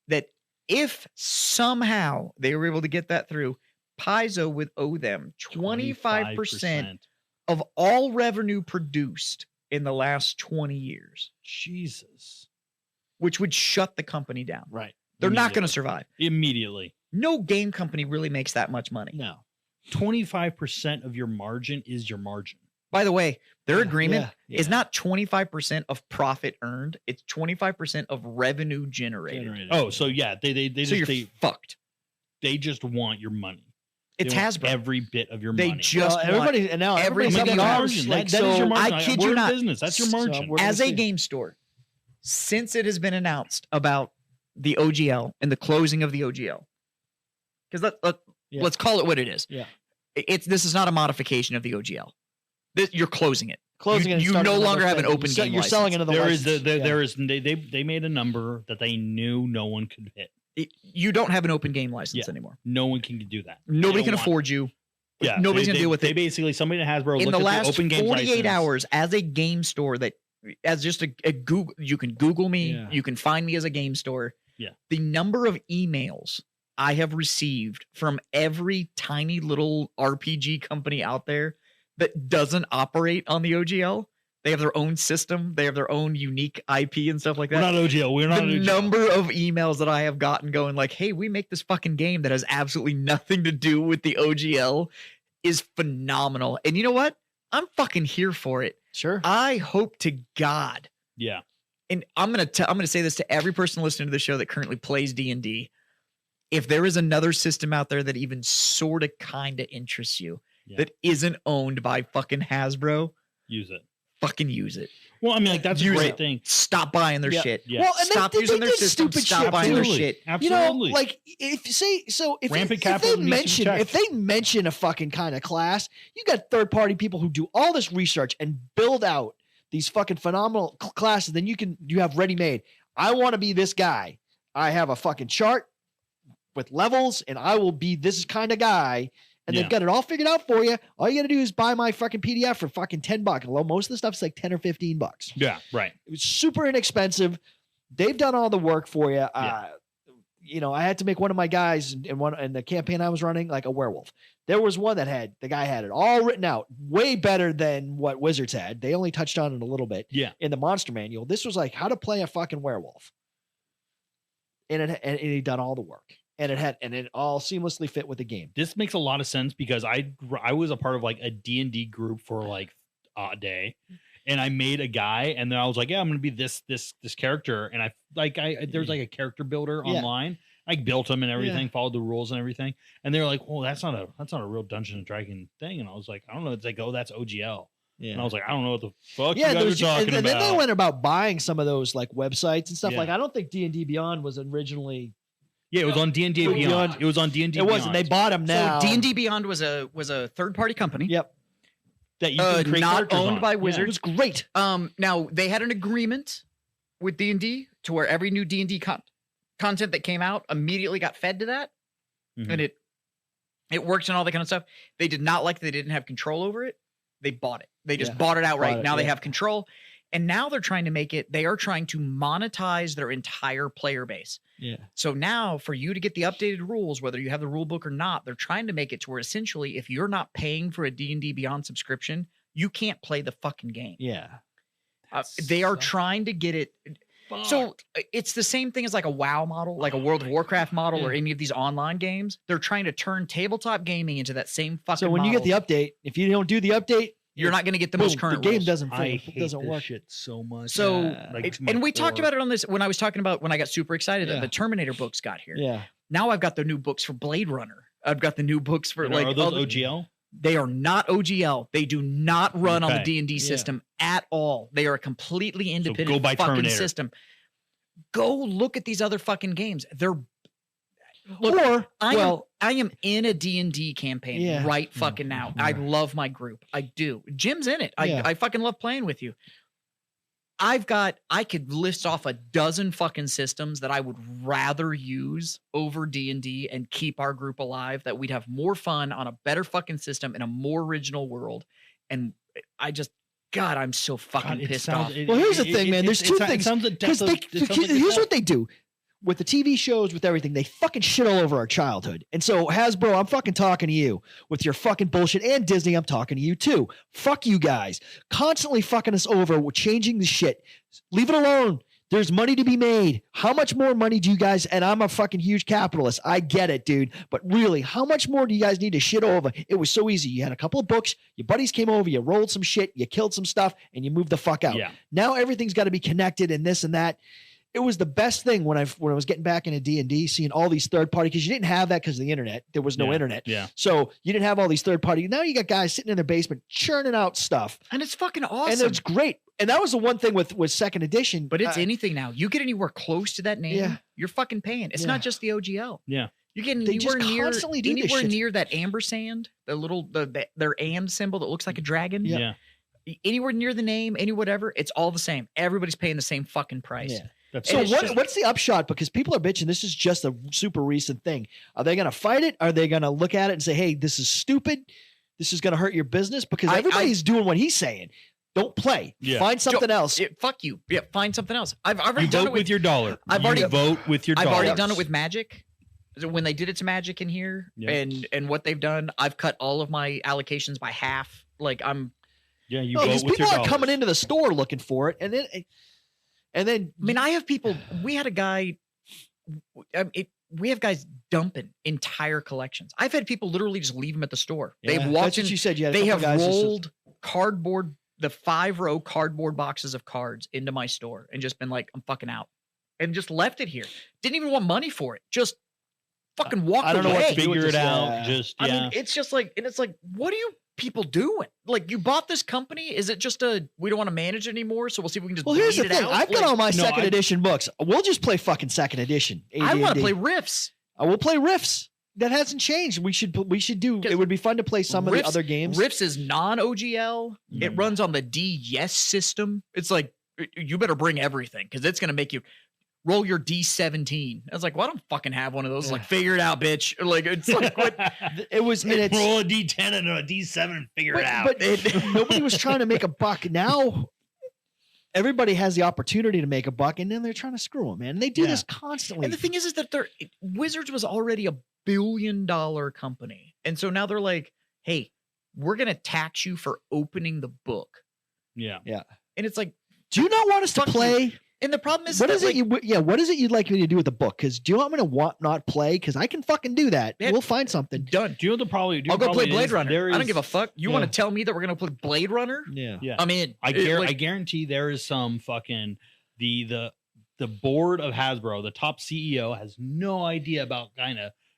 S1: that if somehow they were able to get that through, Paizo would owe them 25% of all revenue produced in the last 20 years,
S3: Jesus.
S1: which would shut the company down.
S2: Right.
S1: They're not going
S3: Immediately.
S1: to survive.
S3: Immediately.
S1: No game company really makes that much money.
S2: No.
S3: 25% of your margin is your margin.
S1: By the way, their agreement
S2: yeah.
S1: is not 25% of profit earned. It's 25% of revenue generated.
S3: Oh, so yeah, they
S1: So you're
S3: just
S1: fucked.
S3: they just want your money.
S1: It's
S3: They want
S1: Hasbro.
S3: every bit of your
S1: They
S3: money.
S1: just want
S2: everybody and now
S1: every
S2: everybody's
S1: single
S2: up in
S1: dollar.
S2: arms,
S3: margin.
S2: like,
S3: That is
S2: so
S3: your margin.
S1: I kid
S3: We're
S1: you
S3: in
S1: not.
S3: business. That's your
S2: So
S3: margin.
S2: we're-
S1: as
S2: gonna
S1: a
S2: see.
S1: game store, since it has been announced about the OGL and the closing of the OGL, because
S2: Yeah.
S1: let's call it what it is.
S2: Yeah.
S1: This is not a modification of the OGL. You're closing it.
S2: Closing it and
S1: You
S2: starting
S1: no
S2: another
S1: longer have an
S2: thing.
S1: open game
S2: You're selling
S1: license.
S2: another
S3: There is
S2: license.
S3: there is they made a number that they knew no one could hit.
S1: You don't have an open game license
S3: Yeah.
S1: anymore.
S3: No one can do that.
S1: Nobody
S3: They
S1: can
S3: don't want
S1: afford you.
S3: Yeah,
S1: Nobody's
S3: they-
S1: gonna deal with
S3: they
S1: it.
S3: basically somebody at Hasbro
S1: In
S3: looked
S1: the
S3: at
S1: last
S3: the open game
S1: 48
S3: license.
S1: hours, as a game store that, as just a Google, you can Google me.
S2: Yeah.
S1: You can find me as a game store.
S3: Yeah.
S1: The number of emails I have received from every tiny little RPG company out there that doesn't operate on the OGL. They have their own system. They have their own unique IP and stuff like
S3: We're
S1: that.
S3: not OGL. We're not
S1: The
S3: OGL.
S1: number of emails that I have gotten going like, hey, we make this fucking game that has absolutely nothing to do with the OGL is phenomenal. And you know what? I'm fucking here for it.
S2: Sure.
S1: I hope to God.
S3: Yeah.
S1: And I'm gonna say this to every person listening to the show that currently plays D&D. If there is another system out there that even sort of kind of interests you, that isn't owned by fucking Hasbro,
S3: Use it.
S1: fucking use it.
S3: Well, I mean, like that's a
S1: Use
S3: great
S1: it.
S3: thing.
S1: Stop buying their
S2: Yeah.
S1: shit.
S3: Yeah.
S2: Well, and
S1: Stop
S2: they
S1: using their
S2: did
S1: system.
S2: stupid
S1: Stop
S2: shit,
S1: buying their
S2: too.
S1: shit.
S3: Absolutely.
S2: You know, like if
S3: Capital
S2: they
S3: needs to be
S2: mention
S3: checked.
S2: a fucking kind of class, you got third party people who do all this research and build out these fucking phenomenal classes. Then you have ready made. I want to be this guy. I have a fucking chart with levels, and I will be this kind of guy. And
S3: Yeah.
S2: they've got it all figured out for you. All you got to do is buy my fucking PDF for fucking $10. Although most of the stuff's like 10 or 15 bucks.
S3: Yeah. Right.
S2: It was super inexpensive. They've done all the work for you. You know, I had to make one of my guys in the campaign I was running like a werewolf. There was one that the guy had it all written out, way better than what Wizards had. They only touched on it a little bit
S3: Yeah.
S2: in the monster manual. This was like how to play a fucking werewolf, and he'd done all the work, and it all seamlessly fit with the game.
S3: This makes a lot of sense because I was a part of like a D&D group for like a day, and I made a guy, and then I was like, yeah, I'm gonna be this character, and there's like a character builder
S2: Yeah.
S3: online. I built them and everything, followed the rules and everything. And they were like, "Well, that's not a real Dungeons and Dragon thing." And I was like, "I don't know." It's like, "Oh, that's OGL." Yeah. And I was like, "I don't know what the fuck you guys are talking about."
S2: And then they went about buying some of those like websites and stuff. Like, I don't think D&D Beyond was originally.
S3: Yeah, it was on D&D Beyond. It was on D&D Beyond.
S2: It wasn't. They bought them now.
S1: So D&D Beyond was a third-party company.
S2: Yep.
S3: That you can create
S1: not owned by Wizards.
S2: It was great.
S1: Now they had an agreement with D&D to where every new D&D content that came out immediately got fed to that, and it works and all that kind of stuff. They did not like that they didn't have control over it. They bought it. They just bought it outright. Now they have control, and now they're trying to make it. They are trying to monetize their entire player base.
S2: Yeah.
S1: So now for you to get the updated rules, whether you have the rule book or not, they're trying to make it to where essentially if you're not paying for a D&D Beyond subscription, you can't play the fucking game.
S2: Yeah.
S1: They are trying to get it. So it's the same thing as like a WoW model, like a World of Warcraft model or any of these online games. They're trying to turn tabletop gaming into that same fucking
S2: So when you get the update, if you don't do the update,
S1: you're not going to get the most current
S2: the game
S1: rules.
S2: doesn't
S3: work shit so much.
S1: So and we talked about it on this when I was talking about when I got super excited that the Terminator books got here.
S2: Yeah.
S1: Now I've got the new books for Blade Runner. I've got the new books for like
S3: are those OGL?
S1: They are not OGL. They do not run on the D&D system at all. They are a completely independent
S3: go buy
S1: fucking
S3: Terminator.
S1: system. Go look at these other fucking games. They're I am in a D&D campaign right fucking now. I love my group. I do. Jim's in it. I fucking love playing with you. I could list off a dozen fucking systems that I would rather use over D&D and keep our group alive, that we'd have more fun on a better fucking system in a more original world. And God, I'm so fucking pissed off.
S2: Well, here's the thing, man. There's two things. Here's what they do. With the TV shows, with everything, they fucking shit all over our childhood. And so, Hasbro, I'm fucking talking to you with your fucking bullshit, and Disney, I'm talking to you too. Fuck you guys. Constantly fucking us over with changing the shit. Leave it alone. There's money to be made. How much more money do you guys, and I'm a fucking huge capitalist. I get it, dude. But really, how much more do you guys need to shit over? It was so easy. You had a couple of books, your buddies came over, you rolled some shit, you killed some stuff, and you moved the fuck out.
S3: Yeah.
S2: Now everything's got to be connected and this and that. It was the best thing when I was getting back into D&D, seeing all these third party, because you didn't have that because of the internet. There was no internet.
S3: Yeah.
S2: So you didn't have all these third party. Now you got guys sitting in their basement churning out stuff.
S1: And it's fucking awesome.
S2: And it's great. And that was the one thing with second edition.
S1: But it's anything now. You get anywhere close to that name, you're fucking paying. It's not just the OGL.
S3: Yeah.
S1: You're getting anywhere near that ampersand, the little their and symbol that looks like a dragon.
S3: Yeah.
S2: Anywhere near the name, any whatever, it's all the same. Everybody's paying the same fucking price.
S3: Yeah.
S2: So what's the upshot? Because people are bitching. This is just a super recent thing. Are they going to fight it? Are they going to look at it and say, hey, this is stupid? This is going to hurt your business? Because everybody's doing what he's saying. Don't play.
S3: Yeah.
S2: Find something else.
S1: Fuck you. Yeah, find something else. I've already
S3: you
S1: done
S3: vote
S1: it
S3: with your dollar. I've already
S1: done it with Magic. When they did it to Magic in here, and what they've done, I've cut all of my allocations by half. Like I'm.
S3: Yeah, you vote with your
S2: people are coming into the store looking for it, and then
S1: I mean, I have people. We had a guy. We have guys dumping entire collections. I've had people literally just leave them at the store. They've walked in.
S2: You said
S1: they have rolled cardboard, the 5-row cardboard boxes of cards into my store and just been like, I'm fucking out, and just left it here. Didn't even want money for it. Just fucking walked away.
S3: I don't know what to figure it out. I
S1: mean, it's just like, and it's like, what are you people doing? Like, you bought this company? Is it just we don't want to manage it anymore, so we'll see if we can just
S2: here's the thing.
S1: out?
S2: I've got all my second edition books. We'll just play fucking second edition.
S1: I want to play Riffs.
S2: I will play Riffs. That hasn't changed. We should do. It would be fun to play some of the other games.
S1: Riffs is non-OGL. It runs on the DS system. It's like, you better bring everything because it's going to make you roll your D17. I was like, well, I don't fucking have one of those. Like, figure it out, bitch. Like, it's like, what?
S2: It was, and it's,
S3: roll a D10 and a D7 and figure it out.
S2: But nobody was trying to make a buck. Now everybody has the opportunity to make a buck, and then they're trying to screw them, man. And they do this constantly.
S1: And the thing is that Wizards was already a $1 billion company. And so now they're like, hey, we're going to tax you for opening the book.
S3: Yeah.
S2: Yeah.
S1: And it's like,
S2: do you not want us to play?
S1: You. And the problem is,
S2: what is it you'd like me to do with the book? Because do you want me to not play? Because I can fucking do that. We'll find something.
S1: Done.
S3: Do you know the problem?
S1: I'll go play Blade Runner. I don't give a fuck. You want to tell me that we're going to play Blade Runner?
S2: Yeah.
S3: Yeah.
S1: I'm in.
S3: I guarantee there is some fucking the the board of Hasbro, the top CEO, has no idea about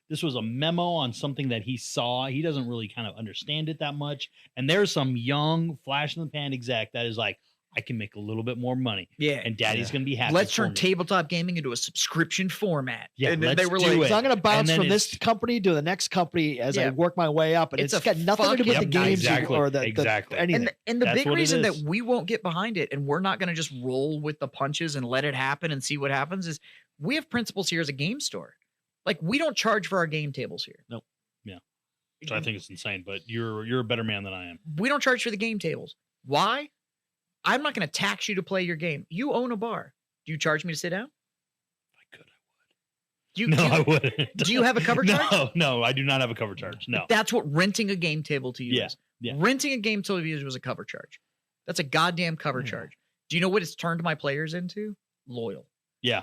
S3: this was a memo on something that he saw. He doesn't really kind of understand it that much. And there's some young flash in the pan exec that is like, I can make a little bit more money.
S1: Yeah.
S3: And daddy's going to be happy.
S1: Let's turn tabletop gaming into a subscription format.
S3: Yeah.
S1: And
S3: let's
S1: they were
S3: do
S1: like,
S3: it.
S2: So I'm going to bounce
S3: And then
S2: from this company to the next company as I work my way up. And it's got nothing to do with the games or the anything.
S1: And the big reason that we won't get behind it and we're not going to just roll with the punches and let it happen and see what happens is we have principles here as a game store. Like, we don't charge for our game tables here.
S3: Nope. Yeah. Which I think is insane, but you're a better man than I am.
S1: We don't charge for the game tables. Why? I'm not going to tax you to play your game. You own a bar. Do you charge me to sit down?
S3: If I could, I would. I wouldn't.
S1: Do you have a cover charge?
S3: No, I do not have a cover charge. No.
S1: That's what renting a game table to you is.
S3: Yeah.
S1: Renting a game table to you was a cover charge. That's a goddamn cover charge. Do you know what it's turned my players into? Loyal.
S3: Yeah.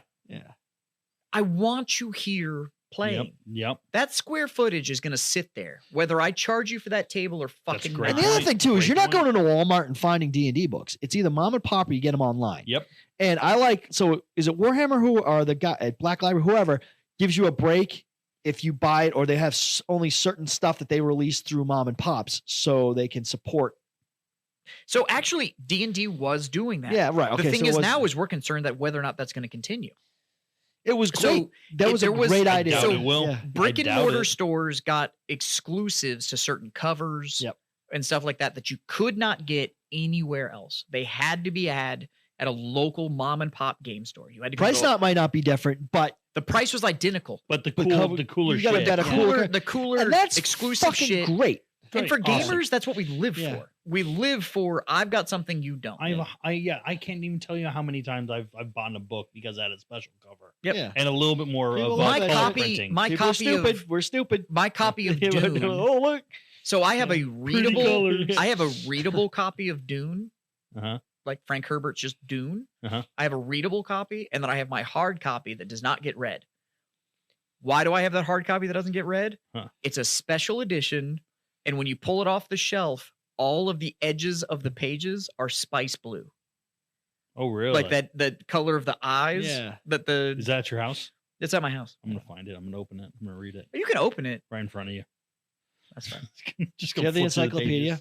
S1: I want you here playing.
S3: Yep.
S1: That square footage is going to sit there, whether I charge you for that table or fucking not.
S2: And the other thing too is you're not going into Walmart and finding D&D books. It's either mom and pop or you get them online.
S3: Yep.
S2: And I like, so is it Warhammer who or the guy at Black Library, whoever gives you a break if you buy it, or they have only certain stuff that they release through mom and pops so they can support.
S1: So actually D&D was doing that.
S2: Yeah, right. Okay.
S1: The thing is now is we're concerned that whether or not that's going to continue.
S2: It was great.
S1: So
S2: that was a great idea.
S1: So brick and mortar stores got exclusives to certain covers and stuff like that you could not get anywhere else. They had to be had at a local mom and pop game store. You had to
S2: price might not be different, but
S1: the price was identical.
S3: But the cooler
S2: you got
S3: shit.
S1: The cooler
S2: and that's
S1: exclusive shit.
S2: Great.
S1: And for gamers, that's what we live for. We live for, I've got something you don't.
S3: I can't even tell you how many times I've bought a book because I had a special cover.
S1: Yep.
S2: Yeah.
S3: And a little bit more of
S1: printing.
S2: We're stupid.
S1: My copy of Dune.
S2: Oh, look.
S1: So I have a readable copy of Dune. Like Frank Herbert's just Dune. I have a readable copy, and then I have my hard copy that does not get read. Why do I have that hard copy that doesn't get read? It's a special edition. And when you pull it off the shelf, all of the edges of the pages are spice blue.
S3: Oh, really?
S1: Like the color of the eyes.
S2: Yeah.
S3: Is that at your house?
S1: It's at my house.
S3: I'm gonna find it. I'm gonna open it. I'm gonna read it.
S1: You can open it
S3: Right in front of you.
S1: That's fine.
S3: Just
S2: Do
S3: go
S2: you have the
S3: flip through
S2: encyclopedia?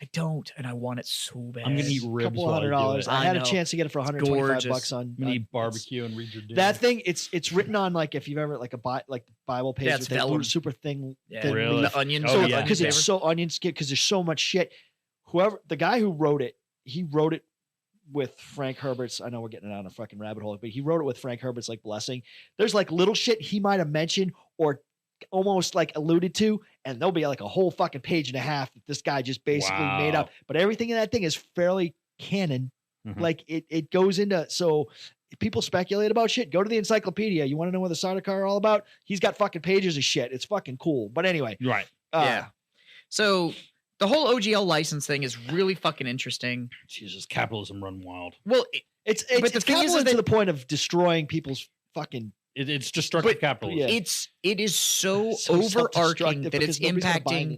S1: I don't, and I want it so bad.
S3: I'm gonna eat ribs while I do
S2: $200.
S3: it.
S2: I had a chance to get it for $125 on.
S3: I'm gonna eat barbecue and read your Dune.
S2: That thing, it's written on like if you've ever like the Bible page with that blue, super thin.
S1: Yeah,
S3: really?
S1: The onions.
S3: Oh, yeah.
S2: Because it's so onions because there's so much shit. The guy who wrote it, he wrote it with Frank Herbert's. I know we're getting on a fucking rabbit hole, but he wrote it with Frank Herbert's like blessing. There's like little shit he might have mentioned or almost like alluded to, and there'll be like a whole fucking page and a half that this guy just basically made up. But everything in that thing is fairly canon. Like it goes into, so if people speculate about shit, go to the encyclopedia. You want to know what the Sardaukar are all about? He's got fucking pages of shit. It's fucking cool. But anyway.
S3: Right.
S1: Yeah. So the whole OGL license thing is really fucking interesting.
S3: Jesus, capitalism run wild.
S1: Well,
S2: it's capitalism to the point of destroying people's fucking.
S3: It's destructive capitalism.
S1: Yeah. It is so overarching that it's impacting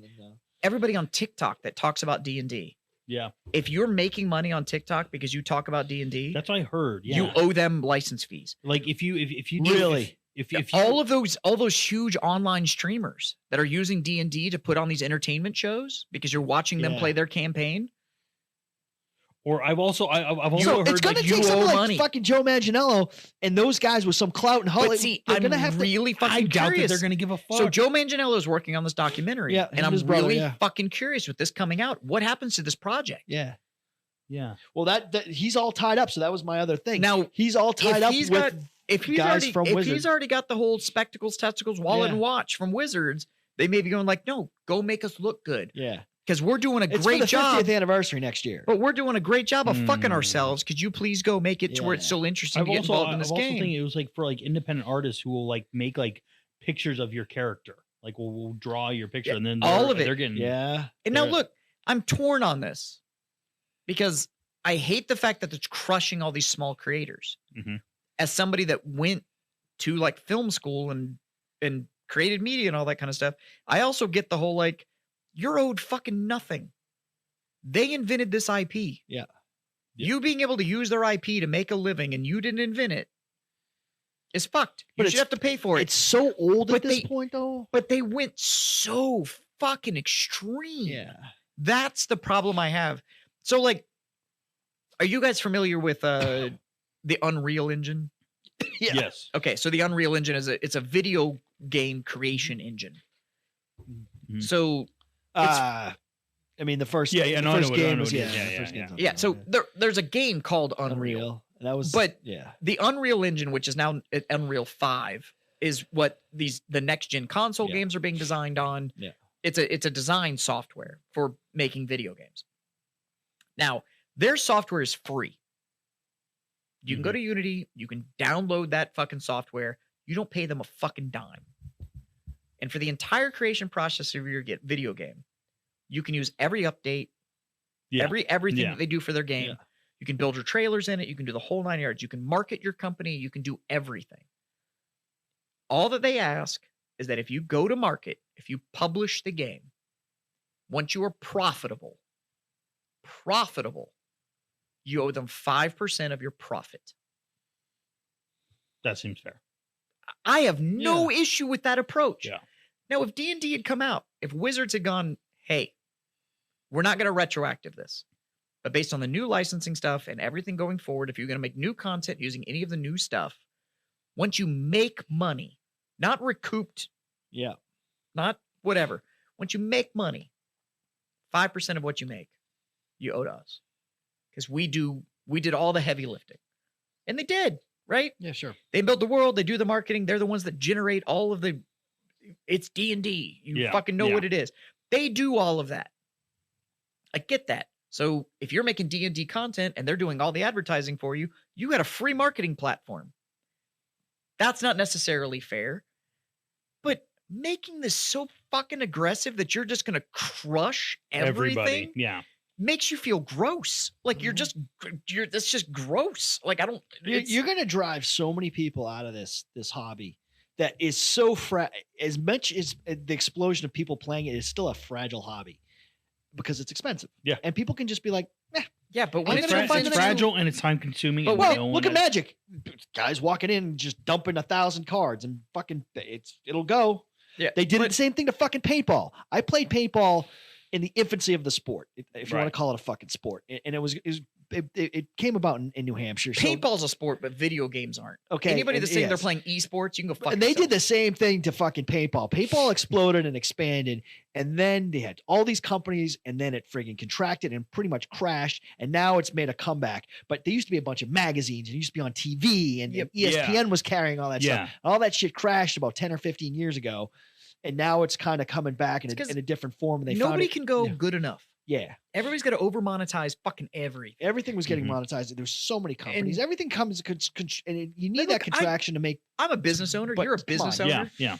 S1: everybody on TikTok that talks about D&D.
S3: Yeah.
S1: If you're making money on TikTok because you talk about D&D,
S3: that's what I heard. Yeah.
S1: You owe them license fees.
S3: Like if you
S2: really.
S3: If
S1: all those huge online streamers that are using D&D to put on these entertainment shows because you're watching them play their campaign.
S3: Or I've also heard
S2: it's going to take something like fucking Joe Manganiello and those guys with some clout and Hollywood.
S1: See, I'm going to have really fucking
S3: I doubt
S1: curious.
S3: that they're going to give a fuck.
S1: So Joe Manganiello is working on this documentary, and I'm really fucking curious with this coming out. What happens to this project?
S2: Yeah.
S3: Well,
S2: that he's all tied up. So that was my other thing.
S1: Now
S2: he's all tied up with guys from Wizards.
S1: If he's already got the whole spectacles, testicles, wallet, and watch from Wizards, they may be going like, no, go make us look good.
S2: Yeah.
S1: Because we're doing a great
S2: it's
S1: job.
S2: for the 50th anniversary next year.
S1: But we're doing a great job of fucking ourselves. Could you please go make it to where it's still interesting to get involved in this game?
S3: I also think it was like for like independent artists who will like make like pictures of your character. Like we'll draw your picture and then
S1: all of it.
S3: They're getting
S1: And now look, I'm torn on this because I hate the fact that it's crushing all these small creators. As somebody that went to like film school and created media and all that kind of stuff, I also get the whole like, you're owed fucking nothing. They invented this IP.
S2: Yeah.
S3: Yeah.
S1: You being able to use their IP to make a living and you didn't invent it is fucked. You should have to pay for it.
S2: It's so old
S1: But
S2: at this point, though.
S1: But they went so fucking extreme.
S2: Yeah.
S1: That's the problem I have. So, like, are you guys familiar with the Unreal Engine?
S2: Yeah.
S3: Yes.
S1: Okay, so the Unreal Engine it's a video game creation engine.
S3: Mhm.
S1: So
S2: I mean, the first
S3: Yeah, no, I
S2: first
S3: know what- I
S2: game
S3: know
S2: was
S3: what it
S2: yeah,
S3: is.
S2: the first game's
S1: yeah, so
S2: Unreal.
S1: there's a game called Unreal.
S2: Unreal. And that was
S1: But
S2: yeah.
S1: The Unreal Engine, which is now at Unreal 5, is what the next gen console
S2: Yeah.
S1: games are being designed on.
S2: Yeah.
S1: It's a design software for making video games. Now, their software is free. You can go to Unity, you can download that fucking software. You don't pay them a fucking dime. And for the entire creation process of your video game, you can use every update, everything
S3: Yeah.
S1: that they do for their game.
S2: Yeah.
S1: You can build your trailers in it. You can do the whole 9 yards. You can market your company. You can do everything. All that they ask is that if you go to market, if you publish the game, once you are profitable, you owe them 5% of your profit.
S3: That seems fair.
S1: I have no issue with that approach.
S3: Yeah.
S1: Now, if D&D had come out, if Wizards had gone, hey, we're not going to retroactive this, but based on the new licensing stuff and everything going forward, if you're going to make new content using any of the new stuff, once you make money, not recouped, not whatever, once you make money, 5% of what you make, you owe to us. Because we did all the heavy lifting. And they did, right?
S2: Yeah, sure.
S1: They build the world, they do the marketing, they're the ones that generate all of the it's D&D. You fucking know what it is. They do all of that. I get that. So if you're making D&D content and they're doing all the advertising for you, you got a free marketing platform. That's not necessarily fair. But making this so fucking aggressive that you're just going to crush everything
S3: Everybody. Yeah.
S1: makes you feel gross. Like that's just gross. Like I don't.
S2: You're going to drive so many people out of this hobby that is so as much as the explosion of people playing it is still a fragile hobby because it's expensive.
S3: Yeah,
S2: and people can just be like,
S1: yeah, but when
S3: it's fragile and it's time consuming.
S2: But well, look at Magic. Guys walking in and just dumping 1,000 cards and fucking it'll go.
S1: Yeah,
S2: they did the same thing to fucking paintball. I played paintball in the infancy of the sport, if you want to call it a fucking sport, and it came about in New Hampshire.
S1: Paintball's a sport, but video games aren't.
S2: Okay,
S1: anybody that's saying they're playing esports, you can go fuck.
S2: And they did the same thing to fucking paintball. Paintball exploded and expanded, and then they had all these companies, and then it friggin' contracted and pretty much crashed, and now it's made a comeback. But there used to be a bunch of magazines, and it used to be on TV, and ESPN was carrying all that stuff. All that shit crashed about 10 or 15 years ago. And now it's kind of coming back in a different form. And
S1: nobody can go good enough.
S2: Yeah.
S1: Everybody's got to over monetize fucking everything.
S2: Everything was getting monetized. There's so many companies. Everything comes, and you need that contraction to make.
S1: I'm a business owner. You're a business owner.
S3: Yeah.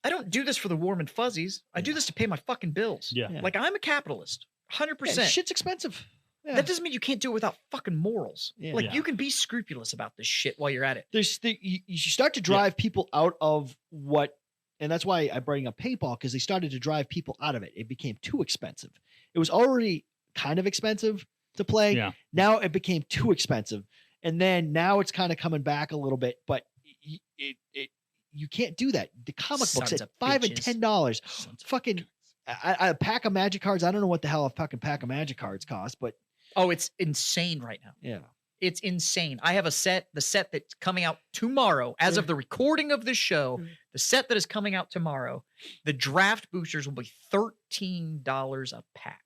S1: I don't do this for the warm and fuzzies. I do this to pay my fucking bills.
S3: Yeah.
S1: Like I'm a capitalist. 100%.
S2: Shit's expensive. Yeah.
S1: That doesn't mean you can't do it without fucking morals. Like you can be scrupulous about this shit while you're at it.
S2: You start to drive people out of what. And that's why I bring up paintball, because they started to drive people out of it. It became too expensive. It was already kind of expensive to play.
S3: Yeah.
S2: Now it became too expensive. And then now it's kind of coming back a little bit, but you can't do that. The comic books at $5 and $10. Fucking a pack of Magic cards. I don't know what the hell a fucking pack of Magic cards cost, but
S1: it's insane right now.
S2: Yeah.
S1: It's insane. I have the set that's coming out tomorrow. As of the recording of this show, the set that is coming out tomorrow, the draft boosters will be $13 a pack.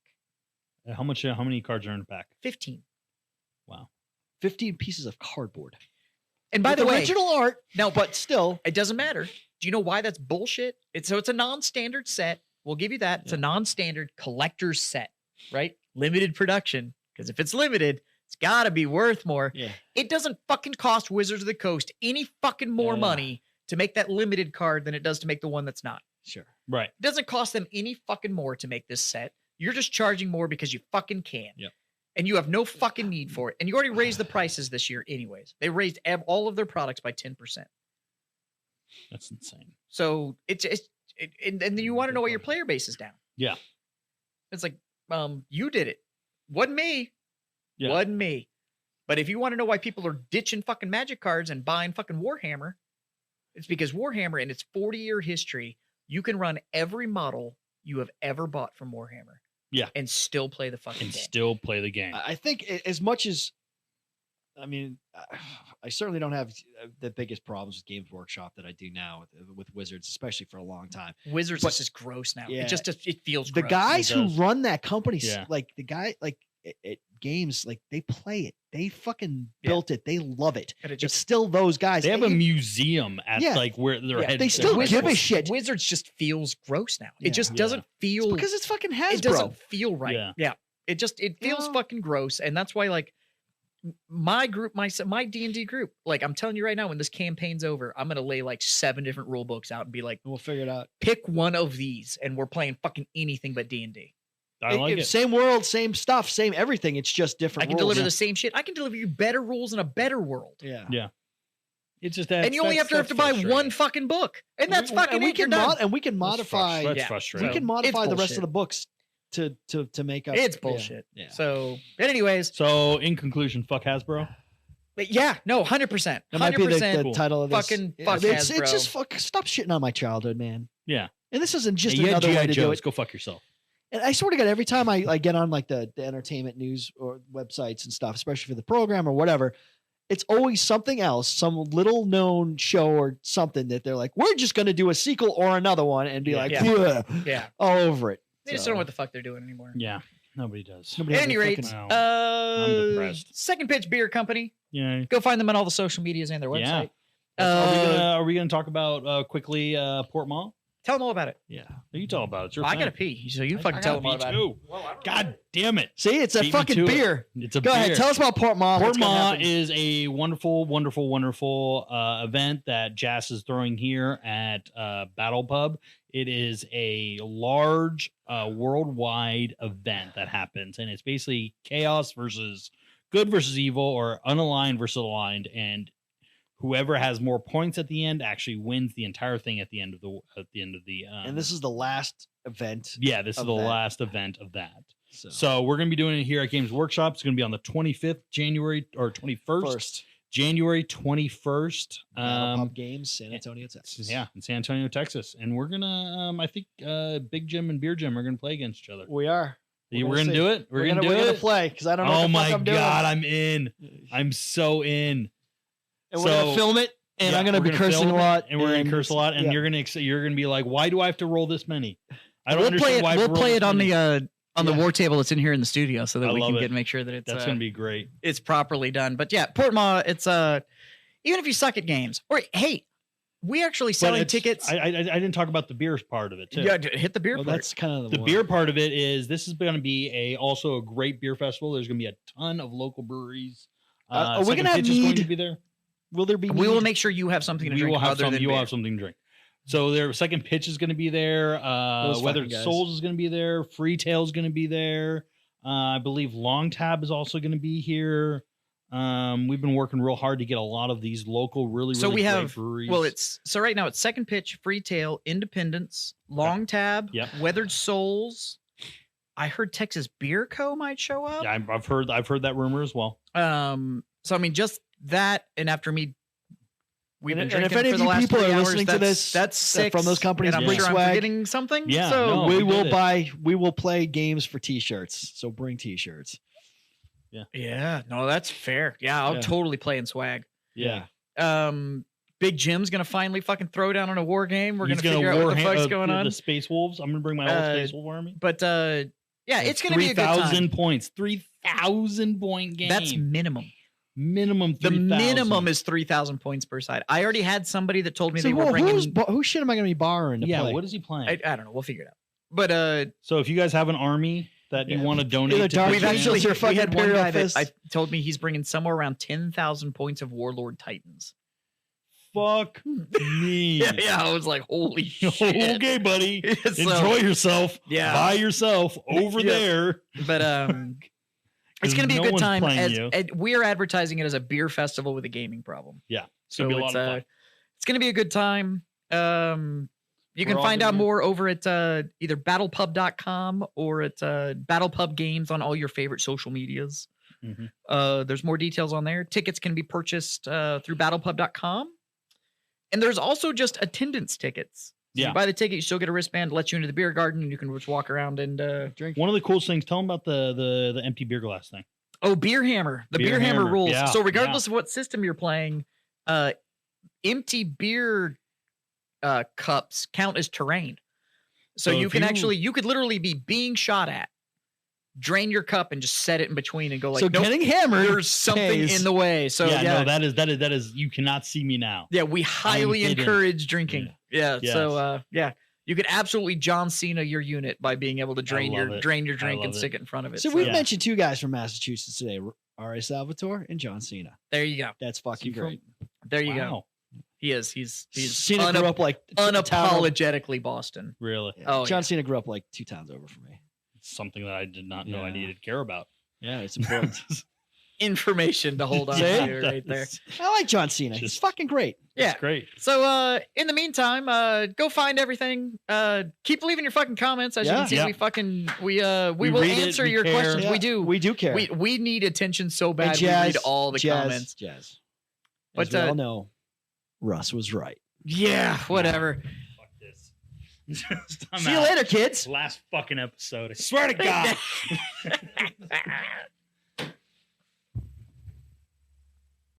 S3: How many cards are in a pack?
S1: 15.
S3: Wow.
S2: 15 pieces of cardboard.
S1: And by the way,
S2: original art.
S1: Now,
S2: but still,
S1: it doesn't matter. Do you know why that's bullshit? It's a non-standard set. We'll give you that. It's a non-standard collector's set, right? Limited production. Because if it's limited, it's got to be worth more.
S2: Yeah.
S1: It doesn't fucking cost Wizards of the Coast any fucking more money to make that limited card than it does to make the one that's not.
S2: Sure.
S3: Right.
S1: It doesn't cost them any fucking more to make this set. You're just charging more because you fucking can.
S2: Yep.
S1: And you have no fucking need for it. And you already raised the prices this year anyways. They raised all of their products by 10%.
S3: That's insane.
S1: So and you want to know why your player base is down.
S3: Yeah.
S1: It's like, you did it. Wasn't me. Wasn't me. But if you want to know why people are ditching fucking Magic cards and buying fucking Warhammer, it's because Warhammer, in its 40-year history, you can run every model you have ever bought from Warhammer.
S3: Yeah.
S1: And still play the fucking game.
S3: Still play the game.
S2: I think as much as, I mean, I certainly don't have the biggest problems with Games Workshop that I do now with Wizards, especially for a long time.
S1: Wizards is just gross now.
S2: Yeah.
S1: It feels
S2: the
S1: gross.
S2: guys who run that company,
S3: Yeah.
S2: like the guy, like at games, like they play it. They fucking built it. They love it. It's still those guys.
S3: They have a museum at like where their head.
S2: They still give a shit.
S1: Wizards just feels gross now. It just doesn't feel
S2: because it's fucking Hasbro.
S1: It doesn't feel right. Yeah. It feels fucking gross, and that's why like my group, my D&D group, like I'm telling you right now, when this campaign's over, I'm gonna lay like 7 different rule books out and be like,
S2: we'll figure it out.
S1: Pick one of these, and we're playing fucking anything but D&D.
S3: I like it.
S2: Same world, same stuff, same everything. It's just different.
S1: I can deliver the same shit. I can deliver you better rules in a better world.
S2: Yeah.
S3: Yeah. It's just that,
S1: and you only have to buy one fucking book, and that's fucking.
S2: And we can modify.
S3: That's frustrating.
S2: We can modify the rest of the books to make up.
S1: It's bullshit. Yeah. So, but anyways.
S3: So in conclusion, fuck Hasbro.
S1: But yeah, no, 100%.
S2: That might be the title of this.
S1: Fucking fuck Hasbro.
S2: It's just stop shitting on my childhood, man.
S3: Yeah.
S2: And this isn't just another way to do it.
S3: Go fuck yourself.
S2: And I swear to God, every time I get on like the entertainment news or websites and stuff, especially for the program or whatever, it's always something else, some little known show or something that they're like, we're just going to do a sequel or another one and be all over it.
S1: They just don't know what the fuck they're doing anymore.
S3: Yeah, nobody does.
S1: At any rate,
S3: I'm depressed.
S1: Second Pitch Beer Company.
S3: Yeah.
S1: Go find them on all the social medias and their website.
S3: Are we gonna talk about quickly Portmont?
S1: Tell them all about it.
S3: Yeah. You tell about it. It's your
S1: I gotta pee, so you fucking tell them all about it.
S3: God damn it.
S2: See, it's a fucking beer.
S3: It's a
S2: beer. Go ahead, tell us about Portmont.
S3: Portmont is a wonderful, wonderful, wonderful event that Jas is throwing here at BattlePub. It is a large worldwide event that happens, and it's basically chaos versus good versus evil, or unaligned versus aligned, and whoever has more points at the end actually wins the entire thing at the end of the.
S2: And this is the last event.
S3: Yeah, this is the last event of that. So we're going to be doing it here at Games Workshop. It's going to be on the 25th January or 21st. January 21st.
S2: BattlePub Games, San Antonio, Texas.
S3: Yeah, in San Antonio, Texas. And we're going to, I think Big Jim and Beer Jim are going to play against each other.
S2: We are.
S3: We're going to do it? We're going to do it?
S2: We're going to play, because I don't know
S3: what
S2: the
S3: my
S2: fuck I'm doing.
S3: God, I'm in. I'm so in.
S2: And we're going to film it, and I'm going to be cursing a lot.
S3: And we're going to curse a lot, and you're going to be like, why do I have to roll this many? I don't understand why.
S1: We'll play it on the war table that's in here in the studio, so that we can make sure that it's
S3: that's going to be great.
S1: It's properly done. But yeah, Portmont, it's even if you suck at games, or hey, we actually selling tickets.
S3: I didn't talk about the beer part of it too.
S1: Yeah, hit the beer part.
S2: That's kind of
S3: the beer part of it. Is this is going to be also a great beer festival. There's going to be a ton of local breweries.
S2: Are we going to have
S3: going to be there?
S2: Will there be?
S1: We will make sure you have something to drink.
S3: You will have something to drink. So their second pitch is going to be there. Weathered Souls is going to be there. Free Tail is going to be there. I believe Long Tab is also going to be here. We've been working real hard to get a lot of these local, really great breweries.
S1: Well, right now it's Second Pitch, Free Tail, Independence, Long Tab, Weathered Souls. I heard Texas Beer Co. might show up.
S3: Yeah, I've heard that rumor as well.
S1: So I mean, just that, and after me, we've been drinking
S2: for the last 3 hours. If any of you people are listening to this,
S1: that's 6
S2: from those companies.
S1: And I'm sure I'm forgetting something.
S3: Yeah,
S1: so
S2: we will play games for T-shirts. So bring T-shirts.
S1: Yeah. No, that's fair. Yeah, I'll totally play in swag.
S3: Yeah.
S1: Big Jim's gonna finally fucking throw down on a war game. We're gonna figure out what the fuck's going on.
S3: The Space Wolves. I'm gonna bring my whole Space Wolf army.
S1: But it's gonna be a good time.
S3: 3,000 points. 3,000 point game.
S1: That's minimum.
S3: Minimum 3,000.
S1: The minimum is 3,000 points per side. I already had somebody that told me they were bringing.
S2: Who shit am I going to be borrowing? Play?
S3: What is he playing?
S1: I don't know. We'll figure it out. But
S3: so if you guys have an army that you want to donate,
S1: we had one guy that told me he's bringing somewhere around 10,000 points of Warlord Titans.
S3: Fuck me.
S1: Yeah, I was like, holy shit.
S3: Okay, buddy. Enjoy yourself. Yeah. Buy yourself over there.
S1: But it's going to be a good time. We're advertising it as a beer festival with a gaming problem.
S3: Yeah.
S1: So it's going to be a good time. You can find out more over at either battlepub.com or at BattlePub Games on all your favorite social medias. There's more details on there. Tickets can be purchased through battlepub.com. And there's also just attendance tickets. So you buy the ticket, you still get a wristband, lets you into the beer garden, and you can just walk around and drink.
S3: One of the coolest things, tell them about the empty beer glass thing.
S1: Oh, Beer Hammer. The Beer Hammer rules.
S3: Yeah,
S1: so regardless of what system you're playing, empty beer cups count as terrain. So you can you could literally be being shot at, drain your cup and just set it in between and go like,
S2: so nope, getting hammered,
S1: there's something in the way. So
S3: no, that is you cannot see me now.
S1: Yeah, we highly encourage drinking. Yeah. Yes. So you could absolutely John Cena your unit by being able to drain your drink and stick it in front of it.
S2: So we've mentioned two guys from Massachusetts today, R.A. Salvatore and John Cena.
S1: There you go.
S2: That's fucking great.
S1: There you go. He is. He's
S2: Cena grew up like
S1: unapologetically Boston.
S3: Really?
S2: Yeah. Oh, John Cena grew up like 2 towns over from me.
S3: Something that I did not know I needed to care about.
S2: Yeah, it's important.
S1: Information to hold on to right there.
S2: I like John Cena. He's fucking great.
S1: Yeah,
S3: it's great.
S1: So in the meantime, go find everything. Keep leaving your fucking comments. As you can see, we will answer your questions.
S2: Yeah. We do care.
S1: We need attention so bad. We read all the comments.
S2: But we all know, Russ was right.
S1: Yeah, whatever.
S3: Fuck this.
S2: See you later, kids.
S3: Last fucking episode. I swear to God.